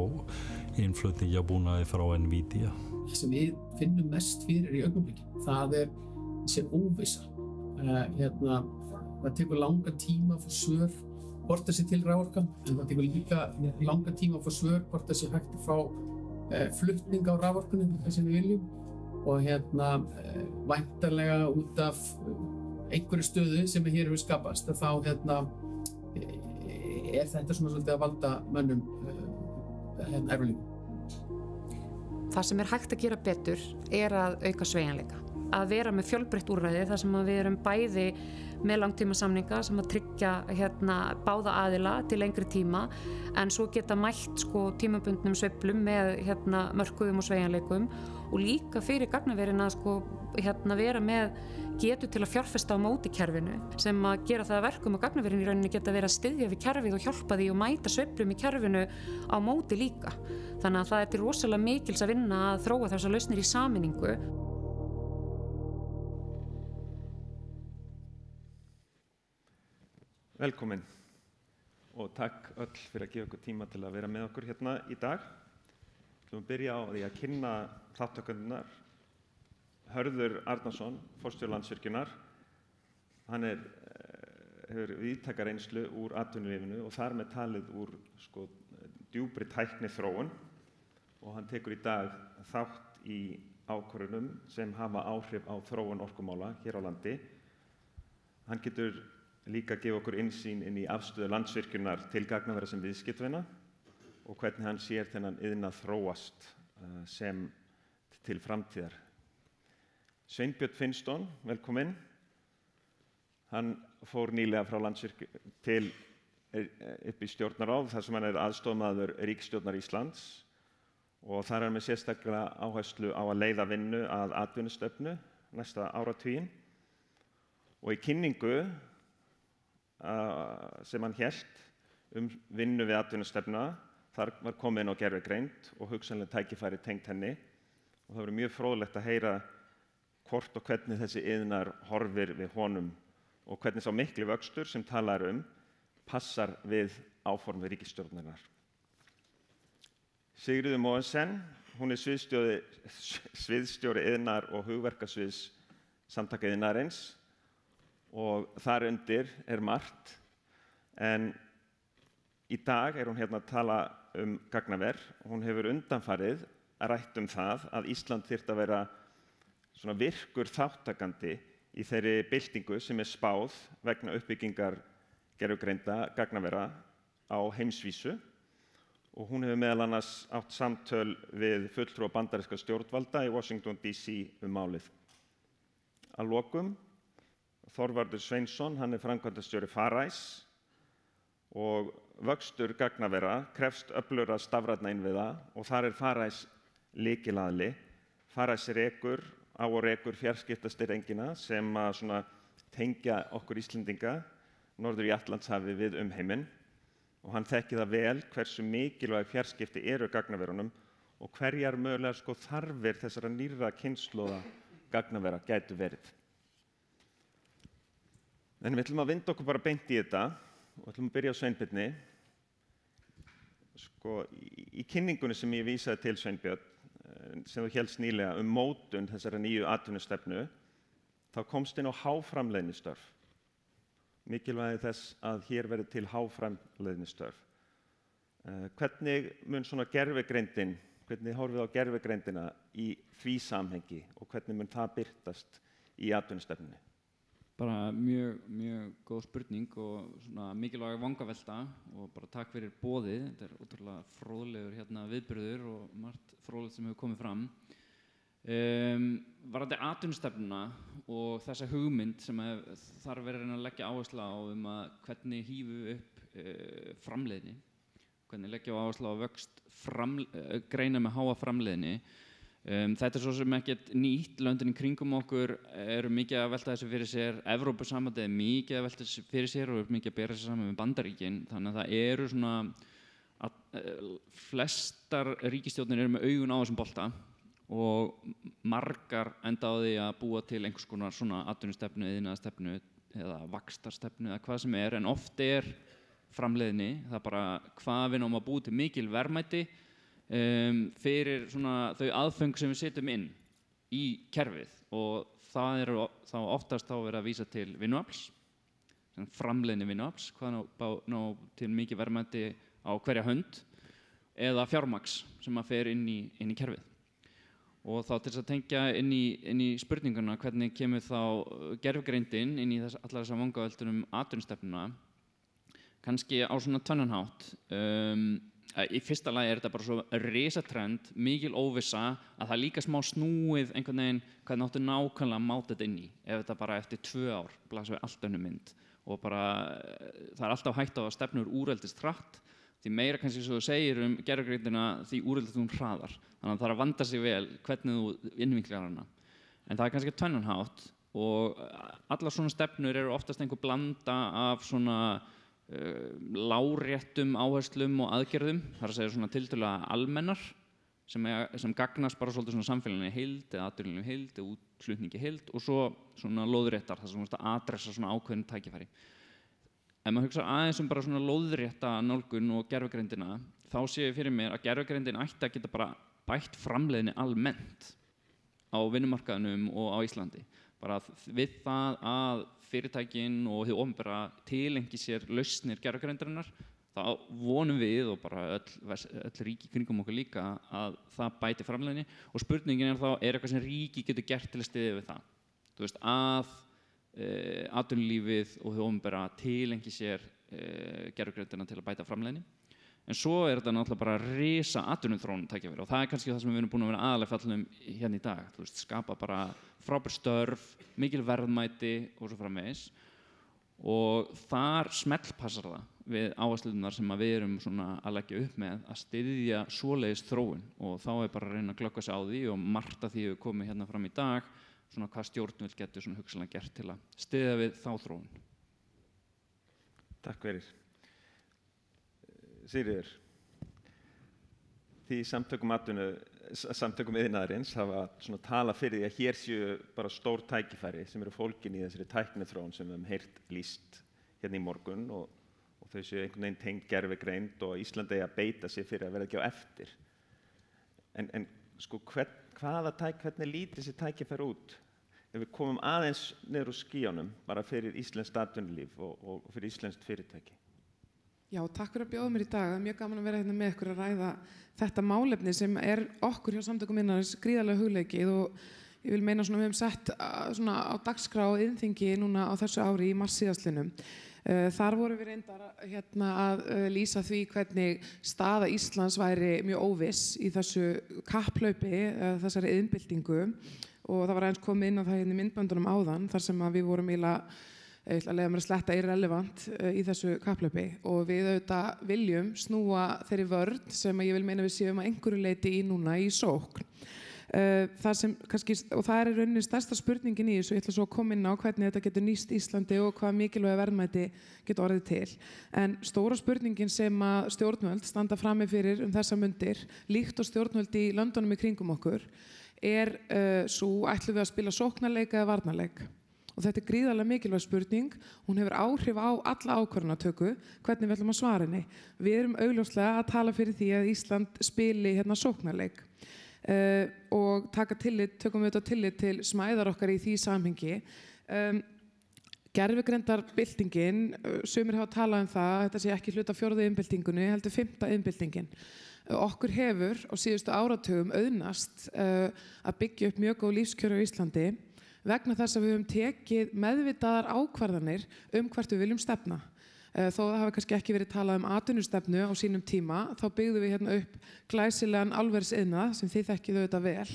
innflutningabúnaði frá Nvidia. Það sem við finnum mest fyrir í augnablikki, það þessi óvissa. Það tekur langa tíma að fá svör hvort það sé til raforka, en það tekur líka langa tíma að fá svör hvort það sé hægt að fá flutning á raforkunum sem við viljum og væntanlega út af einhverju stöðu sem hér hefur skapast þá þetta svona svolítið að valda mönnum erfiðleikum. Það sem hægt að gera betur að auka sveigjanleika, að vera með fjölbreytt úrræði þar sem við erum bæði með langtímasamninga sem að tryggja báða aðila til lengri tíma, en svo geta mætt tímabundnum sveiflum með mörkuðum og sveigjanleikum og líka fyrir gagnaverin að vera með getu til að fjárfesta á móti kerfinu sem að gera það að verkum að gagnaverin í rauninni geta verið að styðja við kerfið og hjálpa því og mæta sveiflum í kerfinu á móti líka. Þannig að það til rosalega mikils að vinna að þróa þessar lausnir í sameiningu. Velkomin og takk öll fyrir að gefa okkur tíma til að vera með okkur hérna í dag. Við ætlum að byrja á því að kynna þátttakendur. Hörður Arnarsson, forstjóri Landsvirkjunar. Hann hefur víðtæka reynslu úr atvinnulífinu og þar með talið úr djúpri tækniþróun og hann tekur í dag þátt í ákvörðunum sem hafa áhrif á þróun orkumála hér á landi. Hann getur líka að gefa okkur innsýn inn í afstöðu Landsvirkjunar til gagnavera sem viðskiptavina og hvernig hann sér þennan iðnað þróast sem til framtíðar. Sveinbjörn Finnsson, velkominn. Hann fór nýlega frá Landsvirkjun til upp í stjórnarráð þar sem hann aðstoðarmaður ríkisstjórnar Íslands og þar er með sérstaklega áherslu á að leiða vinnu að atvinnustefnu næsta áratuginn. Og í kynningu sem hann hélt vinnu við atvinnustefnuna, þar var komið inn á gervigreind og hugsanlega tækifæri tengt henni og það verður mjög fróðlegt að heyra hvort og hvernig þessi iðnar horfir við honum og hvernig sá mikli vöxtur sem talar passar við áform við ríkisstjórnarinnar. Sigríður Mogensen, hún sviðsstjóri iðnar og hugverkasviðs Samtaka iðnaðarins og þar undir margt, en í dag hún hérna að tala gagnaver. Hún hefur undanfarið rætt það að Ísland þyrfti að vera svona virkur þáttakandi í þeirri byltingu sem spáð vegna uppbyggingar gervigreinda gagnavera á heimsvísu og hún hefur meðal annars átt samtöl við fulltrúa bandarískra stjórnvalda í Washington DC málið. Að lokum, Þorvarður Sveinsson, hann framkvæmdastjóri Farice og vöxtur gagnavera krefst öflugra stafrænna innviða og þar Farice lykilaðili. Farice rekur fjarskiptastrengina sem svona tengja okkur Íslendinga norður í Atlantshafi við heiminn og hann þekkir það vel hversu mikilvæg fjarskipti gagnaverunum og hverjar mögulega þarfir þessara nýrra kynslóða gagnavera gætu verið. En við ætlum að vinda okkur bara beint í þetta og ætlum að byrja á Sveinbirni. Í kynningunni sem ég vísaði til Sveinbjörn, sem þú hélst nýlega mótun þessara nýju atvinnustefnu, þá komst inn á háframleiðnistörf. Mikilvægi þess að hér verði til háframleiðnistörf. Hvernig mun svona gervigreindin, hvernig horfið á gervigreindina í því samhengi og hvernig mun það birtast í atvinnustefnunni? Bara mjög góð spurning og svona mikilvæg vangavelta og bara takk fyrir boðið. Þetta ótrúlega fróðlegur viðburður og margt fróðlegt sem hefur komið fram. Varðandi atvinnustefnuna og þessa hugmynd sem þarf verið að leggja áherslu á að hvernig hífu upp framleiðni, hvernig leggja áherslu á vöxt greina með háa framleiðni. Þetta svo sem ekkert nýtt, löndin í kringum okkur mikið að velta þessu fyrir sér, Evrópusambandið mikið að velta þessu fyrir sér og mikið að bera þessu saman með Bandaríkin, þannig að það svona flestar ríkisstjórnir með augun á þessum bolta og margar enda á því að búa til einhvers konar svona atvinnustefnu, iðnaðarstefnu eða vaxtarstefnu eða hvað sem en oft framleiðni, það bara hvað við náum að búa til mikil verðmæti fyrir svona þau aðföng sem við setjum inn í kerfið og það þá oftast verið að vísa til vinnuafls, framleiðni vinnuafls, hvað ná til mikið verðmæti á hverja hönd eða fjármagns sem fer inn í kerfið. Og þá til þess að tengja inn í spurninguna hvernig kemur þá gervigreindin inn í allar þessar vangaveltur atvinnustefnuna, kannski á svona tvennan hátt. Í fyrsta lagi þetta bara svo risatrend, mikil óvissa að það líka smá snúið einhvern veginn hvernig áttu nákvæmlega að máta þetta inn í. Ef þetta bara eftir 2 ár blasir við allt önnur mynd og bara það alltaf hægt á að stefnur úreldist hratt, því meira kannski svo þú segir gervigreindina því úreldist hún hraðar. Þannig að það þarf að vanda sig vel hvernig þú innvinklar hana. En það kannski tvennan hátt og allar svona stefnur oftast einhver blanda af svona láréttum áherslum og aðgerðum, þar að segja svona tiltölulega almennar sem gagnast bara svolítið svona samfélaginu í heild eða atvinnulífinu í heild eða útflutningi í heild og svo svona lóðréttar, þar sem að adressa svona ákveðin tækifæri. Ef maður hugsa aðeins bara svona lóðrétta nálgun og gervigreindina, þá sé ég fyrir mér að gervigreindin ætti að geta bara bætt framleiðni almennt á vinnumarkaðinum og á Íslandi. Bara við það að fyrirtækin og hið opinbera tilengi sér lausnir gervigreindarinnar, þá vonum við og bara öll ríki kringum okkur líka að það bæti framleiðni og spurningin þá, eitthvað sem ríki getur gert til að styðja við það? Þú veist, að atvinnulífið og hið opinbera tilengi sér gervigreindina til að bæta framleiðni. En svo þetta náttúrulega bara risa atvinnuþróun tækifæri og það kannski það sem við erum búin að vera aðalega fjallum hérna í dag. Þú veist, skapa bara frábær störf, mikil verðmæti og svo framvegis. Og þar smellpassar það við áherslunar sem við erum svona að leggja upp með að styðja svoleiðis þróun og þá bara að reyna að glöggva sig á því og margt af því við komum hérna fram í dag svona hvað stjórnvöld getur svona hugsanlega gert til að styðja við þá þróun. Takk fyrir. Sigríður, því samtökum iðnaðarins hafa svona talað fyrir því að hér séu bara stór tækifæri sem eru fólgin í þessari tækniþróun sem við höfum heyrt lýst hérna í morgun og þau séu einhvern veginn tengd gervigreind og Ísland eigi að beita sig fyrir að vera ekki á eftir. En sko hvernig lítur þessi tækifæri út? Ef við komum aðeins niður úr skýjunum bara fyrir íslenskt atvinnulíf og fyrir íslenskt fyrirtæki. Já, takk fyrir að bjóða mér í dag. Það er mjög gaman að vera hérna með ykkur að ræða þetta málefni sem okkur hjá samtökum iðnaðarins gríðarlega hugleikið og ég vil meina við höfum sett svona á dagskrá og iðnþingi núna á þessu ári í mars síðastliðnum. Þar vorum við reyndar að lýsa því hvernig staða Íslands væri mjög óviss í þessu kapphlaupi, þessari iðnbyltingu og það var aðeins komið inn á það hérna í myndböndunum áðan þar sem við vorum ég ætla að leyfa mér að sletta irrelevant í þessu kapphlaupi og við auðvitað viljum snúa þeirri vörn sem ég vil meina við séum að einhverju leyti í núna í sókn. Og það er í rauninni stærsta spurningin í þessu, ég ætla svo að koma inn á hvernig þetta getur nýst Íslandi og hvað mikilvæga verðmæti getur orðið til. En stóra spurningin sem að stjórnvöld standa frammi fyrir þessa mundir, líkt og stjórnvöld í löndunum í kringum okkur, svo ætlum við að spila sóknarleik eða varnarleik. Og þetta gríðarlega mikilvæg spurning, hún hefur áhrif á alla ákvörðunartöku, hvernig við ætlum að svara henni. Við erum augljóslega að tala fyrir því að Ísland spili sóknarleik og tökum við tillit til smæðar okkar í því samhengi. Gervigreindarbyltingin, sumir hafa talað það, þetta sé ekki hluta 4. iðnbyltingunni, heldur 5. iðnbyltingin. Okkur hefur á síðustu áratugum auðnast að byggja upp mjög góð lífskjör á Íslandi vegna þess að við höfum tekið meðvitaðar ákvarðanir hvert við viljum stefna. Þó það hafi kannski ekki verið talað atvinnustefnu á sínum tíma, þá byggðum við upp glæsilegan álversiðnað sem þið þekkið auðvitað vel.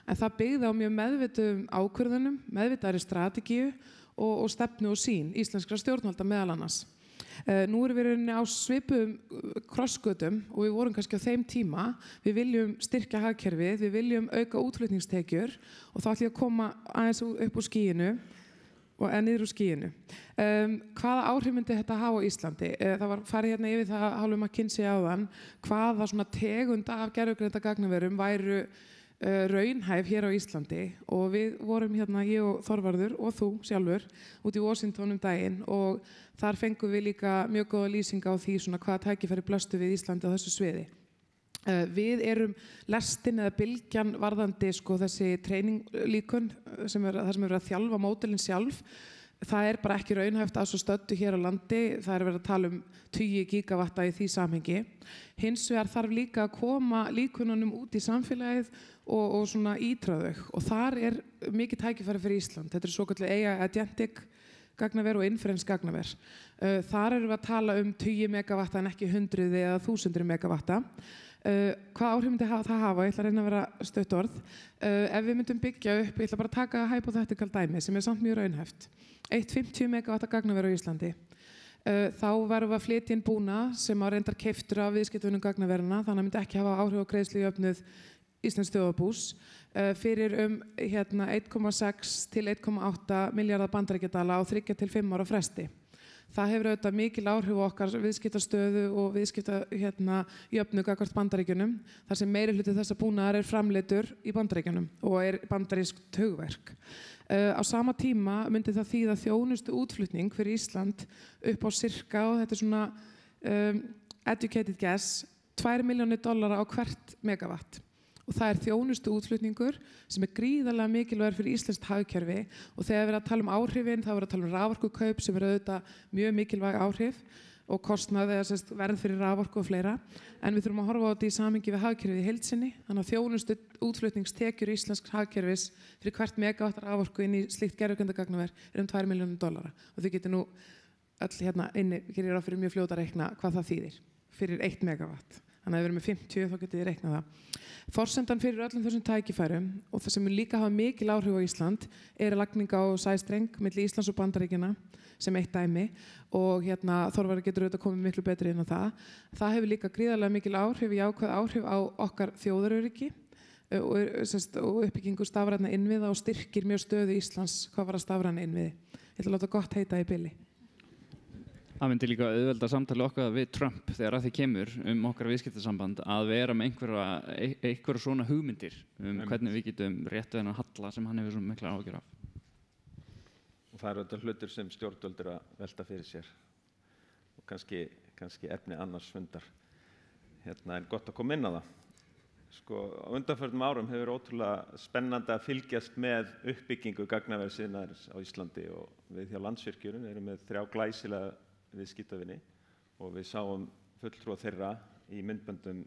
En það byggði á mjög meðvituðum ákvörðunum, meðvitaðri strategíu og stefnu og sýn íslenskra stjórnvalda meðal annars. Nú erum við rauninni á svipuðum krossgötum og við vorum kannski á þeim tíma. Við viljum styrkja hagkerfið, við viljum auka útflutningstekjur og þá ætlum ég að koma aðeins upp úr skýinu og niður úr skýinu. Hvaða áhrif myndi þetta hafa á Íslandi? Það var farið hérna yfir það hálfum að kynna sig áðan hvaða svona tegund af gervigreindargagnaverum væru raunhæf hér á Íslandi og við vorum hérna, ég og Þorvarður og þú sjálfur út í Washington daginn og þar fengum við líka mjög góða lýsinga á því svona hvaða tækifæri blöstu við Íslandi á þessu sviði. Við erum lestin eða bylgjan varðandi þessi treyninglíkun þar sem er verið að þjálfa módelin sjálf. Það bara ekki raunhæft að svo stöddu hér á landi, það verið að tala 20 gigavatta í því samhengi. Hins vegar þarf líka að koma líkununum út í samfélagið og svona ítra þau og þar mikið tækifæri fyrir Ísland. Þetta svokallað AI-agentic gagnaver og inference gagnaver. Þar erum við að tala 20 megavatta en ekki 100 eða 1000 megavatta. Hvað áhrif myndi það hafa? Ég ætla að reyna að vera stutt orð. Ef við myndum byggja upp, ég ætla bara að taka hypothetical dæmi sem samt mjög raunhæft. 50 megavatta gagnaver á Íslandi. Þá verðum við að flytja inn búna sem reyndar keyptur af viðskiptavinum gagnaverina, þannig að myndi ekki hafa áhrif á greiðslujöfnuð Íslensks þjóðarbús fyrir 1,6 til 1,8 milljarða bandaríkjadala á 3 til 5 ára fresti. Það hefur auðvitað mikil áhrif á okkar viðskiptastöðu og viðskiptajöfnuð gagnvart Bandaríkjunum þar sem meiri hluti þessa búnaðar Framleiddur í Bandaríkjunum og bandarískt hugverk. Á sama tíma myndi það þýða þjónustu útflutning fyrir Ísland upp á sirka, og þetta svona educated guess, $2 milljónir á hvert megavatt. Og það þjónustu útflutningur sem gríðarlega mikilvægur fyrir íslenskt hagkerfi og þegar við erum að tala áhrifin, þá erum við að tala raforkukaup sem auðvitað mjög mikilvæg áhrif og kostnað eða verð fyrir raforku og fleira, en við þurfum að horfa á þetta í samhengi við hagkerfið í heild sinni, þannig að þjónustu útflutningstekjur íslensks hagkerfis fyrir hvert megawatt raforku inn í slíkt gervigreindagagnaver $2 milljónir og þið getur nú öll hérna inni, gerir ráð fyrir mjög fljóta að reikna hvað það þýðir fyrir 1 megawatt. Þannig að ef við erum með 50 þá getið þið reiknað það. Forsendan fyrir öllum þessum tækifærum og það sem mun líka hafa mikil áhrif á Ísland er lagning á sæstreng milli Íslands og Bandaríkjanna sem eitt dæmi og hérna Þorvarður getur auðvitað komið miklu betri inn á það. Það hefur líka gríðarlega mikil áhrif, jákvæð áhrif á okkar þjóðaröryggi og uppbyggingu stafrænna innviða og styrkir mjög stöðu Íslands hvað var að stafræna innviði. Ég ætla að láta gott heita í bili. Það myndi líka auðvelda samtali okkar við Trump þegar að því kemur okkar viðskiptasamband að vera með einhverja svona hugmyndir hvernig við getum rétt við hennar halla sem hann hefur svo mikla áhyggjur af. Og það eru þetta hlutir sem stjórnvöld eru að velta fyrir sér og kannski efni annars fundar. Hérna er gott að koma inn á það. Sko, á undanförnum árum hefur ótrúlega spennandi að fylgjast með uppbyggingu gagnaversiðnaðarins á Íslandi og við hjá Landsvirkjun erum með 3 glæsilega viðskiptavini og við sáum fulltrúa þeirra í myndböndum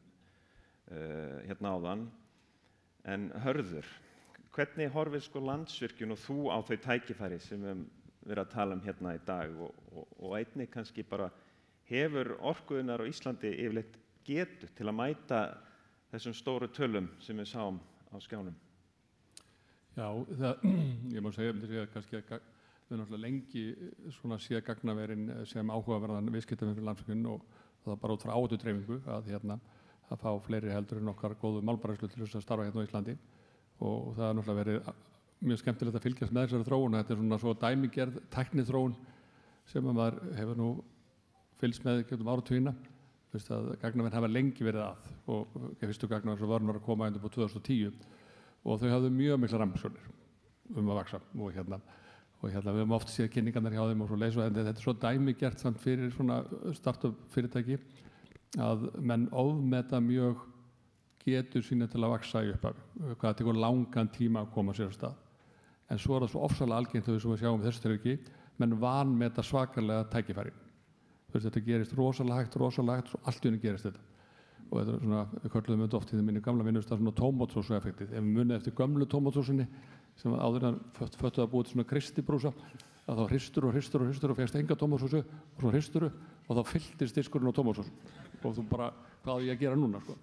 hérna áðan. En Hörður, hvernig horfir sko Landsvirkjun og þú á þau tækifæri sem við verðum að tala hérna í dag og einnig kannski bara hefur orkuðunar á Íslandi yfirleitt getu til að mæta þessum stóru tölum sem við sáum á skjánum? Já, ég má segja kannski að við náttúrulega lengi séð gagnaverin sem áhugaverðan viðskiptavin fyrir Landsvirkjun og það bara út frá áhættudreifingu að fá fleiri heldur en okkar góðu málbræðslu til þess að starfa hérna á Íslandi og það er náttúrulega verið mjög skemmtilegt að fylgjast með þessari þróun og þetta er svona svo dæmigerð tækniþróun sem maður hefur nú fylgst með gegnum áratugina. Að gagnaver hafa lengi verið að og fyrstu gagnaver sem var að koma undir på 2010 og þau hafðu mjög mikla ramsjónir að vaksa og hérna við höfum oft séð kynningarnar hjá þeim og svo leys og þetta er svo dæmigert samt fyrir svona startup fyrirtæki að menn ofmeta mjög getur sína til að vaksa í upphafi, hvað það tekur langan tíma að koma sér af stað. En svo er það svo ofsalega algengt þau sem við sjáum þessu tilviki, menn vanmeta svakalega tækifæri. Þetta gerist rosalega hægt, svo allt í henni gerist þetta. Og þetta er svona, við kölluðum þetta oft í þeim minni gamla vinnustaf svona tómatsósu-effektið. Ef við munið eftir gömlu tómatsósunni sem áður en föttuð að búið til svona kristibrúsa, að þá hristur og fegst enga tómatsósu og svo hristur og þá fylltist diskurinn á tómatsósu. Og þú bara, hvað á ég að gera núna, sko?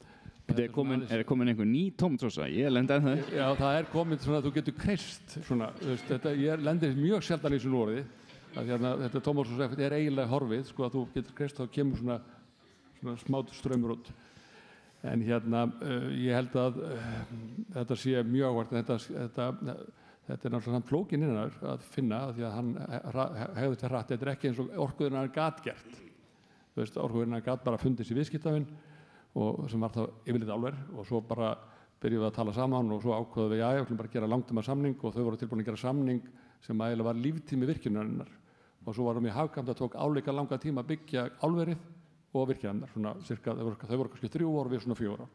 Er komin einhver ný tómatsósa? Ég lendi að það. Já, það er komin svona að þú getur krist svona, ég lendir mjög sjaldan í þessu orði. Þetta tómatsósu-effekt er eiginlega horfið, sko, að þú getur krist þá kemur svona smát strömmur út. En ég held að þetta sé mjög áhvert, þetta er náttúrulega flókinn innan að finna því að hann hegður til hratt, þetta er ekki eins og orkuðurinn gat gert. Orkuðurinn gat bara fundist í viðskiptavinn og sem var þá yfirleitt álver og svo bara byrjuðum við að tala saman og svo ákváðum við við ætlum bara að gera langtíma samning og þau voru tilbúin að gera samning sem eiginlega var líftími virkjunarinnar og svo varum við hagkvæmt að tók álíka langa tíma að byggja álverið og virkjanirnar, svona cirka, þau voru kannski 3 ár og við svona 4 ár.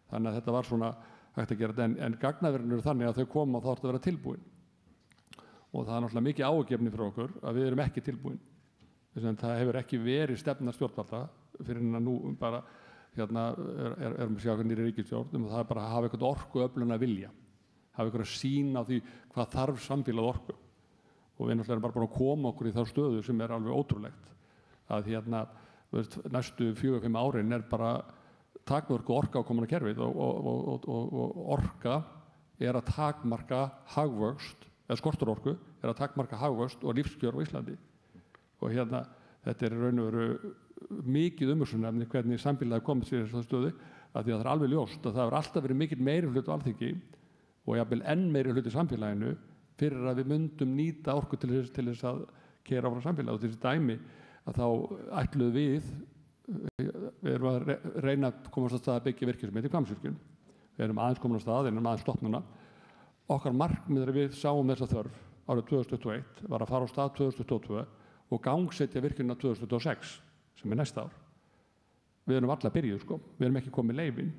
Þannig að þetta var svona hægt að gera þetta en gagnaverin eru þannig að þau koma og þá ættu að vera tilbúin. Og það er náttúrulega mikið ágefni fyrir okkur að við erum ekki tilbúin. Þess að það hefur ekki verið stefna stjórnvalda fyrir en að nú bara erum við sjá hvernig í ríkisstjórn og það er bara að hafa eitthvað orkuöflun að vilja. Hafa eitthvað sýn á því hvað þarf samfélag orku. Og við náttúrulega erum bara búin að koma okkur í þá stöðu sem er alveg ótrúlegt. Að næstu 4-5 árin er bara takmörku orka á komandi kerfið og orka er að takmarka hagvöxt, eða skortur orku er að takmarka hagvöxt og lífskjör á Íslandi. Og þetta er raun og veru mikið umhugsunarefni hvernig samfélagið komið sér í þessa stöðu að því að það er alveg ljóst að það hefur alltaf verið mikill meiri hluti á Alþingi og jafnvel enn meiri hluti í samfélaginu fyrir að við myndum nýta orku til þess að keyra áfram samfélagið og þessi dæmi að þá ætluðum við erum að reyna að komast að stað að byggja virkjun sem heitir Hvammsvirkjun. Við erum aðeins komin á stað, erum aðeins stoppnuna. Okkar markmið þegar við sáum þessa þörf árið 2021 var að fara á stað 2022 og gangsetja virkjunina 2026 sem er næsta ár. Við erum alla byrjuð, sko. Við erum ekki komið leyfin.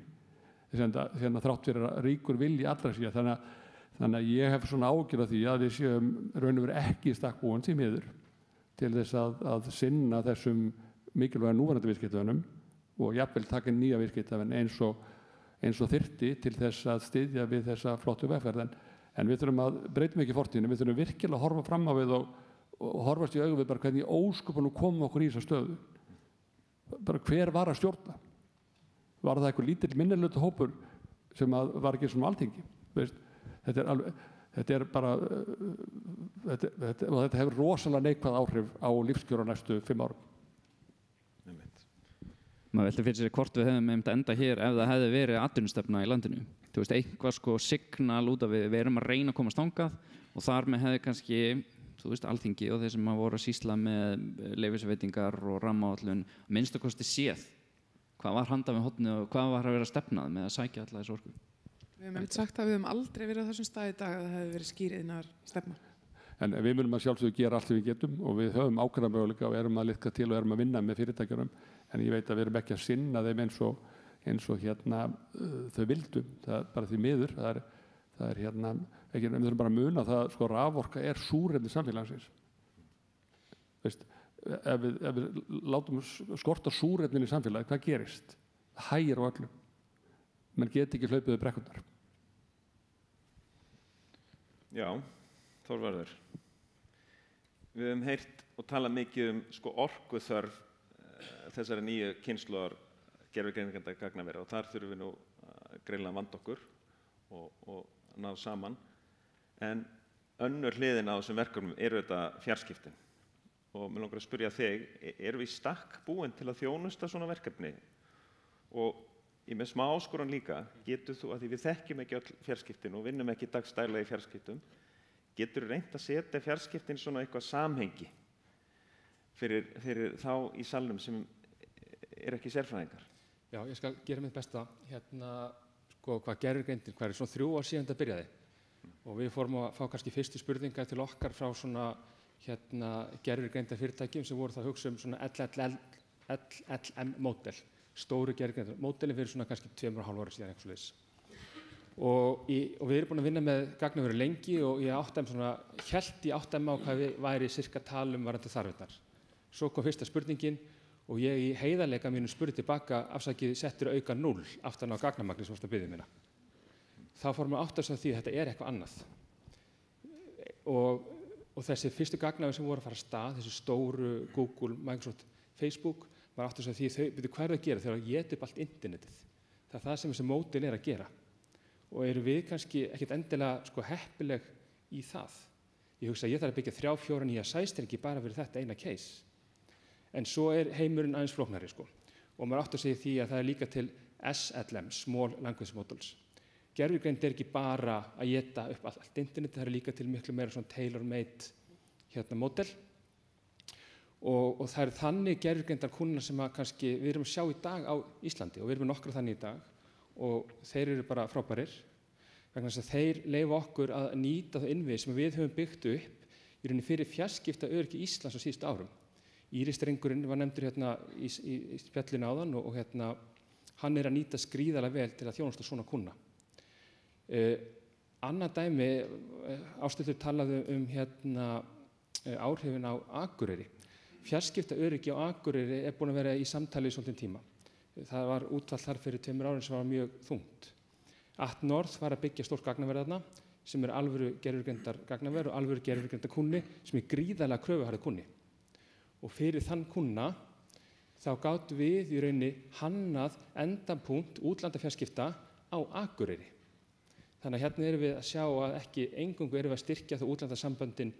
Þannig að þrátt fyrir að ríkur vilji allra síðan. Þannig að ég hef svona ágjörð af því að við séum raun og veru ekki í stakk búin því miður til þess að sinna þessum mikilvæga núverandi viðskiptavinum og jafnvel taka inn nýja viðskiptavin eins og þyrfti til þess að styðja við þessa flottu vegferð. En við þurfum að breytum ekki fortíðinni, við þurfum virkilega að horfa fram á við og horfast í augu við bara hvernig ósköpunum komum okkur í þessa stöðu. Bara hver var að stjórna? Var það eitthvað lítill minnihluta hópur sem var ekki svona Alþingi? Þetta er bara, og þetta hefur rosalega neikvæð áhrif á lífskjör á næstu 5 árum. Maður velti fyrir sér hvort við hefðum enda hér ef það hefði verið atvinnustefna í landinu. Þú veist, eitthvað signal út af við erum að reyna að komast þangað og þar með hefði kannski, þú veist, Alþingi og þeir sem voru að sýsla með leyfisveitingar og rammaáætlun minnstu kosti séð hvað var handað með hornið og hvað var að vera stefnað með að sækja alla þessu orku. Við hefum sagt að við hefum aldrei verið á þessum stað í dag að það hefði verið skýr iðnaðarstefna. En við munum að sjálfsögðu gera allt sem við getum og við höfum ákveðna möguleika og erum að liðka til og erum að vinna með fyrirtækjunum. En ég veit að við erum ekki að sinna þeim eins og þau vildum. Það er bara því miður. Það er ekki, við þurfum bara að muna það, sko, raforka er súrefni samfélagsins. Veist, ef við látum skorta súrefnin í samfélagi, hvað gerist? Það hægir á öllum. Menn geti ekki hlaupið við brekkurnar. Já, Þórvarður. Við höfum heyrt og talað mikið sko orkuþörf þessari nýju kynslóðar gervigreiningar gagnavera og þar þurfum við nú greinilega að vanda okkur og ná saman. En önnur hliðin á þessum verkefnum eru þetta fjarskiptin. Og mér langar að spyrja þig, erum við í stakk búin til að þjónusta svona verkefni? Og ég með smá áskorun líka, getur þú, að því við þekkjum ekki öll fjarskiptin og vinnum ekki dagstælega í fjarskiptum, getur þú reynt að setja fjarskiptin svona eitthvað samhengi fyrir þá í salnum sem ekki sérfræðingar? Já, ég skal gera mitt besta. Sko, hvað gervigreindin, hvað svona 3 ár síðan þetta byrjaði. Og við fórum að fá kannski fyrstu spurningar til okkar frá svona gervigreinda fyrirtækjum sem voru það að hugsa svona LLM-módel, stóru gervigreinda módeli fyrir svona kannski 2,5 ára síðan eitthvað svoleiðis. Og við erum búin að vinna með gagnaveru lengi og ég hélt í 8M á hvað við væri cirka talum varðandi þarfirnar. Svo kom fyrsta spurningin og ég í heiðarleika mínu spurði tilbaka, afsakið settur auka 0 aftan á gagnamagni sem varst að biðja minna. Þá fórum við átt að því að þetta er eitthvað annað. Og þessi fyrstu gagnaver sem voru að fara af stað, þessi stóru Google, Microsoft, Facebook, var átt að því þau byrju hvað að gera þegar að geta upp allt internetið. Það er það sem þessi módel er að gera. Og eru við kannski ekkert endilega heppileg í það. Ég hugsa að ég þarf að byggja 3-4 nýja sæstrengi bara fyrir þetta eina case. En svo er heimurinn aðeins flóknari og maður átt að segja því að það er líka til SLM, Small Language Models. Gervigreind er ekki bara að éta upp allt internet, það er líka til miklu meira svona tailor-made model. Og það er þannig gervigreindar kúnnar sem kannski við erum að sjá í dag á Íslandi og við erum nokkra þannig í dag og þeir eru bara frábærir vegna þess að þeir leyfa okkur að nýta það innviði sem við höfum byggt upp í rauninni fyrir fjarskipta öryggi Íslands á síðustu árum. Íris-drengurinn var nefndur í spjallinu áðan og hann er að nýta gríðarlega vel til að þjónusta svona kúnna. Annað dæmi, Ásthildur talaði áhrifin á Akureyri. Fjarskipta öryggi á Akureyri er búin að vera í samtali í svolítinn tíma. Það var útfall þar fyrir 2 árum sem var mjög þungt. Atnorð var að byggja stórt gagnaver þarna sem er alvöru gervigreindar gagnaver og alvöru gervigreindar kúnni sem er gríðarlega kröfuharður kúnni. Og fyrir þann kúnna þá gátum við í rauninni hannað endapunkt útlandafjarskipta á Akureyri. Þannig að hérna erum við að sjá að ekki eingöngu erum við að styrkja það útlandasamböndin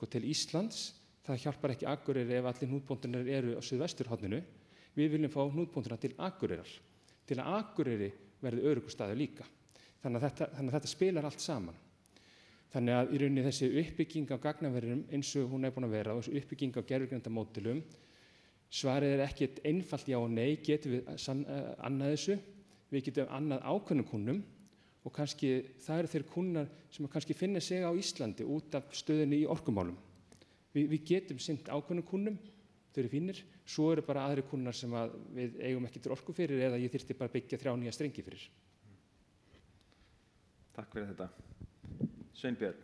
til Íslands. Það hjálpar ekki Akureyri ef allir hnútpunktarnir eru á suðvesturhorninu. Við viljum fá hnútpunktarna til Akureyrar, til að Akureyri verði öruggur staður líka. Þannig að þetta spilar allt saman. Þannig að í rauninni þessi uppbygging á gagnaverum eins og hún er búin að vera og þessi uppbygging á gervigreindamódelum, svarið er ekkert einfalt já og nei, getum við annað þessu, við getum annað ákveðnum kúnnum og kannski það eru þeir kúnnar sem kannski finna sig á Íslandi út af stöðunni í orkumálum. Við getum sinnt ákveðnum kúnnum, þau eru fínir, svo eru bara aðri kúnnar sem við eigum ekki til orku fyrir eða ég þyrfti bara að byggja 3 nýja strengi fyrir. Takk fyrir þetta. Sveinbjörn,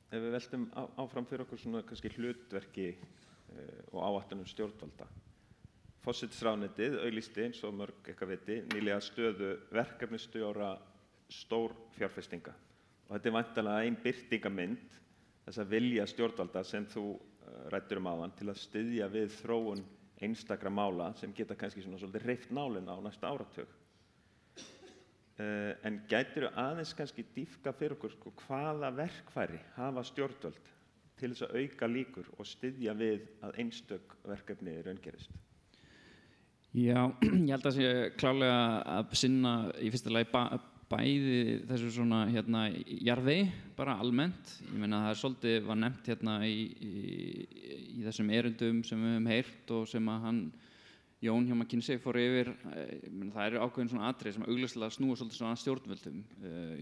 ef við veltum áfram fyrir okkur svona kannski hlutverki og áætlunum stjórnvalda, Forsætisráðuneytið auglýsti, eins og mörg eitthvað viti, nýlega stöðu verkefnisstjóra stórfjárfestinga. Og þetta væntanlega ein birtingarmynd þessa vilja stjórnvalda sem þú ræddir áðan til að styðja við þróun einstakra mála sem geta kannski svona svolítið hreyft nálina á næsta áratug. En gætirðu aðeins kannski dýpka fyrir okkur hvaða verkfæri hafa stjórnvöld til þess að auka líkur og styðja við að einstök verkefni raungerist? Já, ég held að sé klárlega að sinna í fyrsta lagi bæði þessu svona jarðvegi bara almennt. Ég meina það svolítið var nefnt í þessum erindum sem við höfum heyrt og sem að Jón hjá McKinsey fór yfir. Það eru ákveðin svona atriði sem augljóslega snúa svolítið svona stjórnvöldum.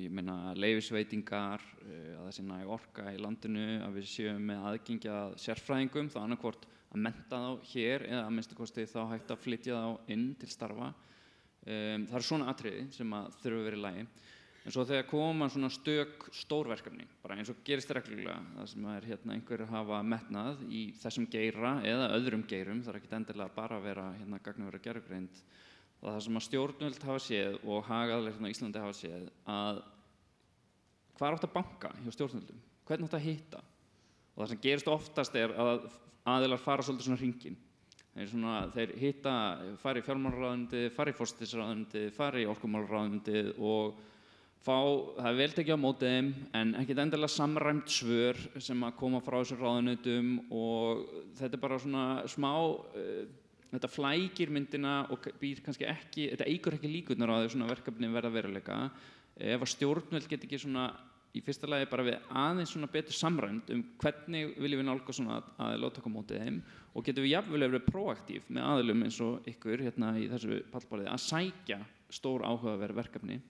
Ég meina leyfisveitingar, að það sé næg orka í landinu, að við séum með aðgengi að sérfræðingum, þá annaðhvort að mennta þá hér eða að minnsta kosti þá hægt að flytja þá inn til starfa. Það eru svona atriði sem að þurfa að vera í lagi. En svo þegar koma svona stórverkefni, bara eins og gerist reglulega, það sem er einhverjir hafa metnað í þessum geira eða öðrum geirum, það er ekkert endilega bara að vera gagnavera gervigreind. Það sem að stjórnvöld hafa séð og hagaðilar á Íslandi hafa séð að hvað átt að banka hjá stjórnvöldum, hvernig átt að hitta. Og það sem gerist oftast er að aðilar fara svolítið svona hringinn. Þeir hitta, fara í fjármálaráðuneytið, fara í forsætisráðuneytið, fara í orkumálaráðuneytið og það er vel tekið á móti þeim en ekkert endilega samræmt svör sem að koma frá þessum ráðuneytum og þetta er bara svona smá, þetta flækir myndina og býr kannski ekki, þetta eykur ekki líkurnar á því svona verkefni verða veruleika. Ef að stjórnvöld get ekki svona í fyrsta lagi bara við aðeins svona betur samræmt hvernig viljum við nálga svona aðila og taka á móti þeim og getum við jafnvel verið proaktív með aðilum eins og ykkur í þessu pallborði að sækja stór áhugaverð verkefni.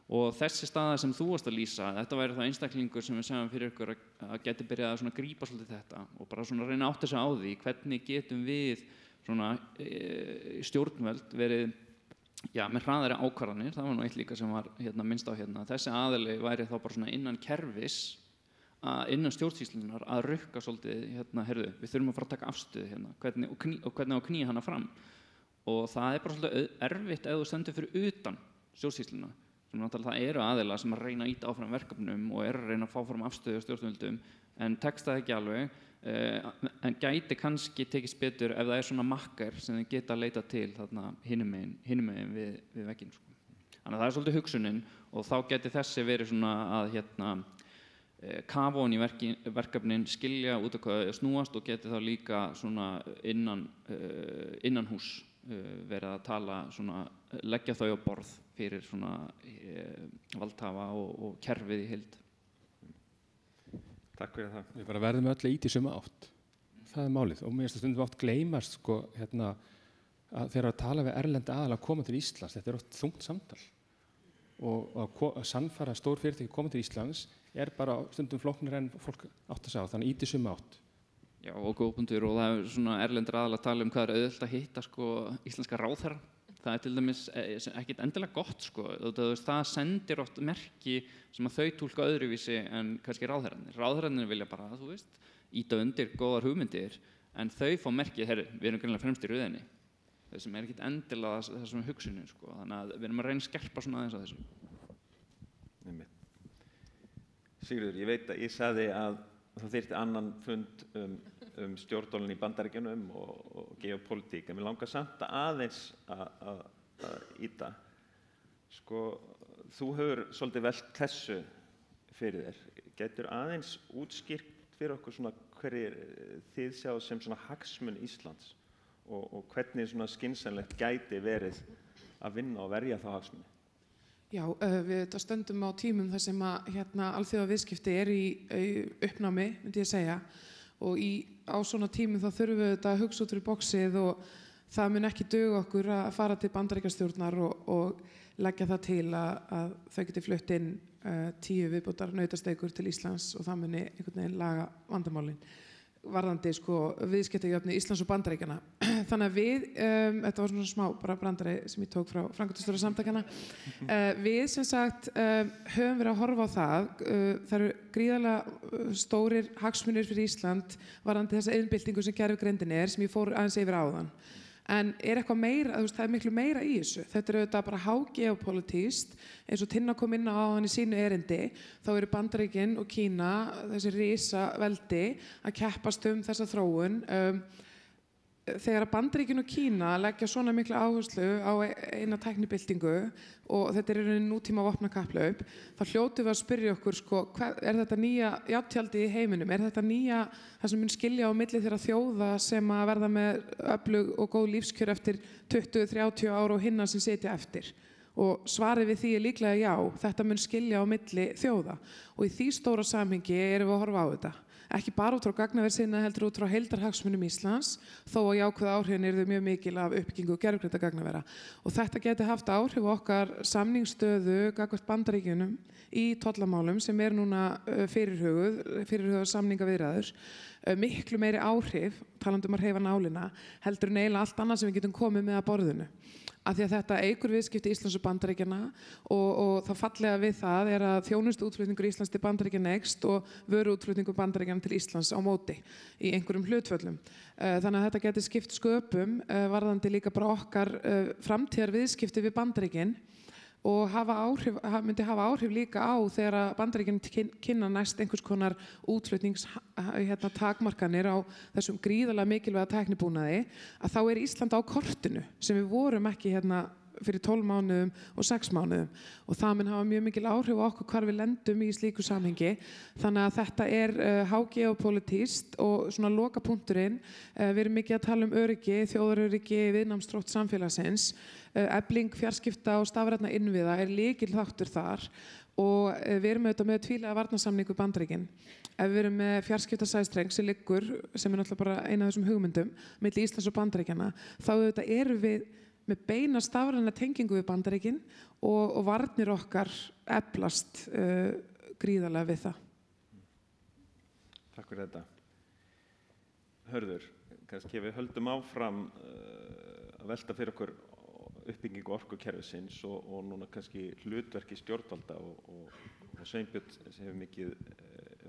Og þessi staða sem þú varst að lýsa, þetta væri þá einstaklingur sem við segjum fyrir ykkur að geti byrjað að svona grípa svolítið þetta og bara svona reyna að átta sig á því hvernig getum við svona stjórnvöld verið með hraðari ákvarðanir. Það var nú eitt líka sem var minnst á þessi aðili væri þá bara svona innan kerfis innan stjórnsýslunnar að rukka svolítið heyrðu, við þurfum að fara að taka afstöðu hvernig á að knýja hana fram og það er bara svolítið erfitt ef þú stendur fyrir utan stjórnsýsluna. Sem náttúrulega það eru aðilar sem að reyna að ýta áfram verkefnum og eru að reyna að fá fram afstöðu á stjórnvöldum en tekst það ekki alveg en gæti kannski tekist betur ef það er svona makkar sem þið geta að leita til þarna hinum megin við vegginn. Þannig að það er svolítið hugsunin og þá geti þessi verið svona að kafa ofan í verkefnin, skilja út af hvað snúast og geti þá líka svona innan hús verið að tala svona, leggja þau á borð fyrir svona valdhafa og kerfið í heild. Takk fyrir það. Við bara verðum öll að ýta í sömu átt. Það er málið og mér finnst stundum oft gleymast að þegar að tala við erlenda aðila að koma til Íslands, þetta er oft þungt samtal og að sannfæra stór fyrirtæki koma til Íslands er bara stundum flóknir en fólk átt að sjá, þannig ýta í sömu átt. Já, og góð punktur og það er svona erlendir aðilar að tala hvað er auðvelt að hitta íslenska ráðherra. Það er til dæmis ekkert endilega gott það sendir oft merki sem að þau túlka öðruvísi en kannski ráðherrarnir. Ráðherrarnir vilja bara, þú veist, ýta undir góðar hugmyndir en þau fá merkið, herru, við erum greinilega fremst í röðinni. Þau sem ekkert endilega þessum hugsunin, þannig að við erum að reyna að skerpa svona aðeins á þessu. Sigurður, ég veit að ég sagði að það þyrfti annan fund stjórnmálin í Bandaríkjunum og geopólitík, en mér langar samt aðeins að ýta. Þú hefur svolítið velt þessu fyrir þér. Getur aðeins útskýrt fyrir okkur svona hverjir þið sjáðu sem svona hagsmun Íslands og hvernig svona skynsamlegt gæti verið að vinna og verja þá hagsmuni? Já, við stöndum á tímum þar sem að alþjóðaviðskipti er í uppnámi, myndi ég segja, og á svona tímum þá þurfum við að hugsa út fyrir boxið og það mun ekki duga okkur að fara til Bandaríkjastjórnar og leggja það til að þau geti flutt inn 10 viðbótar nautasteikur til Íslands og það muni einhvern veginn laga vandamálin varðandi viðskiptajöfnu Íslands og Bandaríkjanna. Þannig að við, þetta var svona smá bara brandari sem ég tók frá framkvæmdastjóra samtakanna, við sem sagt höfum verið að horfa á það eru gríðarlega stórir hagsmunir fyrir Ísland varðandi þessa iðnbyltingu sem gervigreindin sem ég fór aðeins yfir áðan. En eitthvað meira, það miklu meira í þessu. Þetta auðvitað bara hágeopolítískt, eins og Tinna kom inn á hann í sínu erindi, þá eru Bandaríkin og Kína, þessi risaveldi, að keppast þessa þróun. Þegar Bandaríkin og Kína leggja svona miklu áherslu á eina tæknibyltingu og þetta er nútíma vopnakapphlaup, þá hljótum við að spyrja okkur, er þetta nýja jafntjaldi í heiminum? Er þetta nýja, það sem mun skilja á milli þeirra þjóða sem að verða með öflug og góð lífskjör eftir 20-30 ár og hinna sem sitja eftir? Og svarið við því er líklega já, þetta mun skilja á milli þjóða. Og í því stóra samhengi erum við að horfa á þetta. Ekki bara út frá gagnaverðsina heldur út frá heildarhagsmunum Íslands, þó að jákvæð áhrifin eru mjög mikil af uppbyggingu gervigreindargagnavera. Og þetta geti haft áhrif á okkar samningsstöðu gagnvart Bandaríkjunum í tollamálum sem núna fyrirhuguð samningaviðræður, miklu meiri áhrif, talandi að hreyfa nálina, heldur en eiginlega allt annað sem við getum komið með að borðinu. Af því að þetta eykur viðskipti Íslands og Bandaríkjanna og það fallega við það er að þjónustuútflutningur Íslands til Bandaríkjanna eykst og vöruútflutningur Bandaríkjanna til Íslands á móti í einhverjum hlutföllum. Þannig að þetta geti skipt sköpum varðandi líka bara okkar framtíðar viðskipti við Bandaríkin og myndi hafa áhrif líka á þegar Bandaríkin kynna næst einhvers konar útflutningstakmarkanir á þessum gríðarlega mikilvæga tæknibúnaði, að þá er Ísland á kortinu sem við vorum ekki fyrir 12 mánuðum og 6 mánuðum og það mun hafa mjög mikil áhrif á okkur hvar við lendum í slíku samhengi. Þannig að þetta er hágeopolítískt og svona lokapunkturinn. Við erum mikið að tala um öryggi, þjóðaröryggi, viðnámsþrótt samfélagsins. Efling fjarskipta og stafrænna innviða er lykilþáttur þar og við erum auðvitað með tvíhliða varnarsamning við Bandaríkin. Ef við erum með fjarskiptasæstreng sem liggur, sem er náttúrulega bara eina af þessum hugmyndum milli Íslands og Bandaríkjanna, þá auðvitað erum við með beina stafræna tengingu við Bandaríkin og varnir okkar eflast gríðarlega við það. Takk fyrir þetta. Hörður, kannski við höldum áfram að velta fyrir okkur uppbyggingu orkukerfisins og núna kannski hlutverki stjórnvalda og Sveinbjörn sem hefur mikið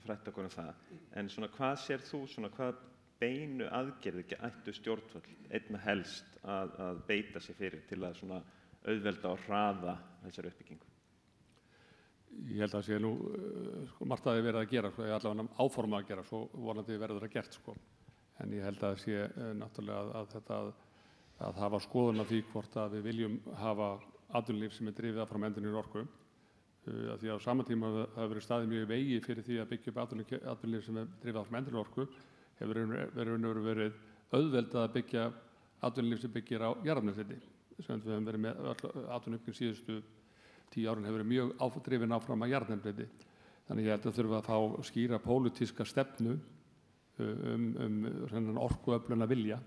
frætt okkur það. En svona hvað sér þú, svona hvað beinu aðgerðir ættu stjórnvöld einna helst að beita sig fyrir til að svona auðvelda og hraða þessari uppbyggingu? Ég held að það sé nú margt að þið verið að gera, allavega áforma að gera, svo vonandi verður það gert. En ég held að það sé náttúrulega að hafa skoðun af því hvort að við viljum hafa atvinnulíf sem er drifið áfram endurnýjanlegri orku. Af því að á sama tíma hafa verið staðið mjög í vegi fyrir því að byggja upp atvinnulíf sem er drifið áfram endurnýjanlegri orku, hefur verið auðveldað að byggja atvinnulíf sem byggir á jarðefnaeldsneyti. Sem við höfum verið með atvinnuuppbygging síðustu 10 árin hefur verið mjög drifin áfram að jarðefnaeldsneyti. Þannig ég held að þurfa að fá skýra pólitíska stefnu orkuöflun að vilja.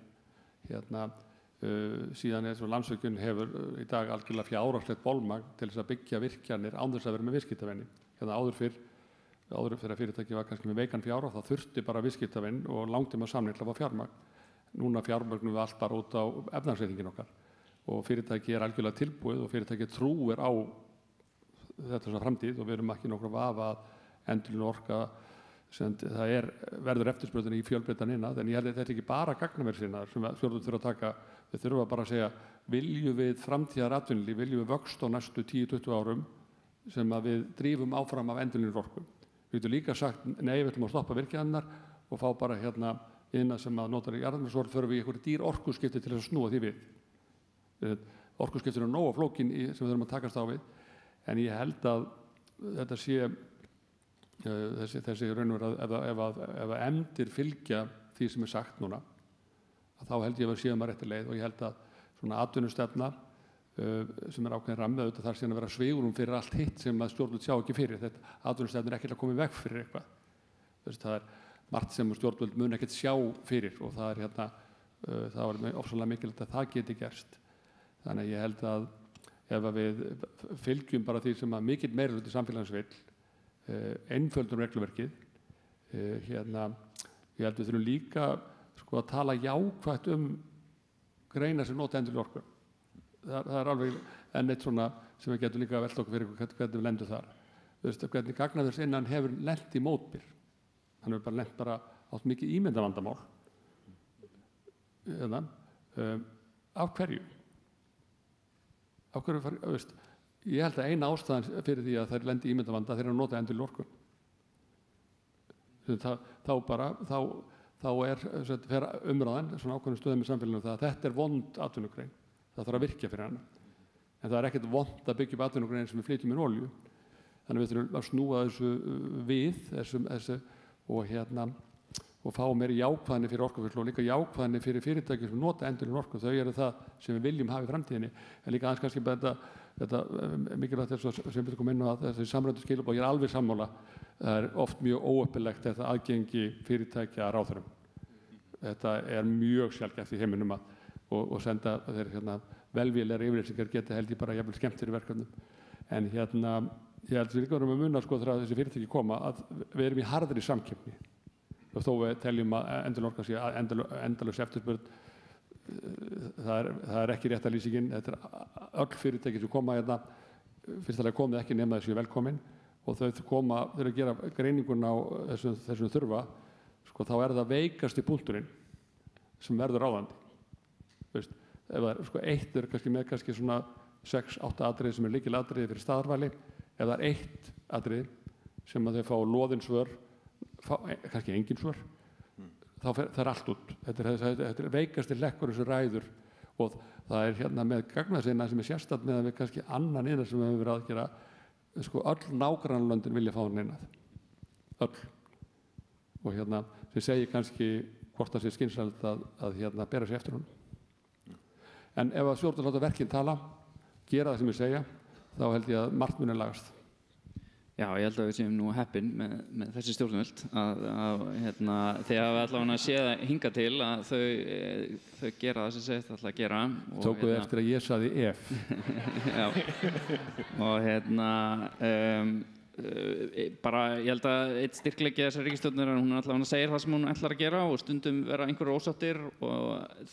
Síðan eins og Landsvirkjun hefur í dag algjörlega fjárhagslegt bolmagn til þess að byggja virkjanir án þess að vera með viðskiptavini. Áður fyrir að fyrirtæki var kannski með veikan fjárhag, þá þurfti bara viðskiptavinn og langtíma samning til að fá fjármagn. Núna fjármagnum við allt bara út á efnahagsreikninginn okkar og fyrirtæki er algjörlega tilbúið og fyrirtæki trúir á þetta framtíð og við erum ekki nokkru vafa að endurnýjanleg orka það verður eftirspurnin í fjölbreyttan innað, en ég held að þetta er ekki bara gagnaverðsina sem stjórnvöld þurfa að taka. Við þurfum bara að segja, viljum við framtíðar atvinnulíf, viljum við vöxt á næstu 10-20 árum sem að við drífum áfram af endurnýjanlegri orku. Við getum líka sagt, nei, við ætlum að stoppa virkjanirnar og fá bara innað sem að notar í jarðefnaeldsneyti, þurfum við í einhverju dýr orkuskipti til þess að snúa því við. Orkuskiptin er nógu flókin sem við þurfum að takast á við, en ég held að þetta sé þessi raun og veru ef efndir fylgja því sem er sagt núna, þá held ég að við séum að rétti leið og ég held að svona atvinnustefna sem er ákveðin rammi, auðvitað þarf síðan að vera svigrúm fyrir allt hitt sem að stjórnvöld sjá ekki fyrir. Þetta atvinnustefna er ekki að koma í veg fyrir eitthvað. Það er margt sem stjórnvöld mun ekkert sjá fyrir og það er ofsalega mikilvægt að það geti gerst. Þannig að ég held að ef við fylgjum bara því sem að mikill meirihluti samfélagsins vill, einföldum regluverkið, ég held við þurfum líka að tala jákvætt greinar sem nota endurnýjanlega orku. Það er alveg enn eitt svona sem við getum líka að velta okkur fyrir hvernig við lendum þar. Hvernig gagnaverðsinnan hefur lent í mótbyr. Hann hefur bara lent átt mikið ímyndavandamál. Af hverju? Af hverju veist, ég held að eina ástæðan fyrir því að þær lendi í ímyndavanda þeir eru að nota endurlega orku. Þá fer umræðan svona ákveðnum stöðum í samfélaginu það að þetta er vond atvinnugrein. Það þarf að virkja fyrir hana. En það er ekkert vond að byggja upp atvinnugrein sem við flytjum inn olíu. Þannig við þurfum að snúa þessu við og fá meiri jákvæðni fyrir orkufyrslu og líka jákvæðni fyrir fyrirtæki sem nota endurlega orku. Þau eru það sem við viljum hafa í framtíðinni. En líka aðeins kannski bara þetta mikilvægt þess að sem við komum inn á þessi samræmdu skilaboð, ég er alveg sammála. Það er oft mjög óöppilegt þetta aðgengi fyrirtækja að ráðherrum. Þetta er mjög sjaldgæft í heiminum og senda þeir velvíðilegar yfirlýsingar geta held ég bara jafnvel skemmtir í verkefnum. En ég held að við líka verðum að muna þegar þessi fyrirtæki koma að við erum í harðri samkeppni. Og þó við teljum að endurlega orka sé endalaus eftirspurn, það er ekki rétta lýsingin. Þetta er öll fyrirtæki sem koma hérna, fyrstulega komið ekki nema þessi velkomin og þau koma, þau eru að gera greiningun á þessum þurfa, sko, þá er það veikasti punkturinn sem verður ráðandi. Veist, ef það er sko eitt er kannski með kannski svona 6-8 atriði sem er lykilatriði fyrir staðarvali, ef það er eitt atriði sem að þau fá loðin svör, kannski engin svör, þá fer allt út. Þetta er veikasti hlekkur sem ræður og það er hérna með gagnaðsina sem er sérstætt með að við kannski annan innað sem við höfum verið að gera, sko öll nágrannalöndin vilja fá hann innað. Öll. Og sem segir kannski hvort það sé skynsamlegt að bera sig eftir honum. En ef að stjórnvöld láta verkin tala, gera það sem ég segja, þá held ég að margt muni lagast. Já, ég held að við séum nú heppin með þessi stjórnvöld að þegar við allavega séð hinga til að þau gera það sem segist alltaf að gera. Tókuðu eftir að ég saði ef. Já, og bara ég held að eitt styrkleiki þessar ríkisstjórnar er að hún allavega segir það sem hún ætlar að gera og stundum vera einhverjir ósáttir og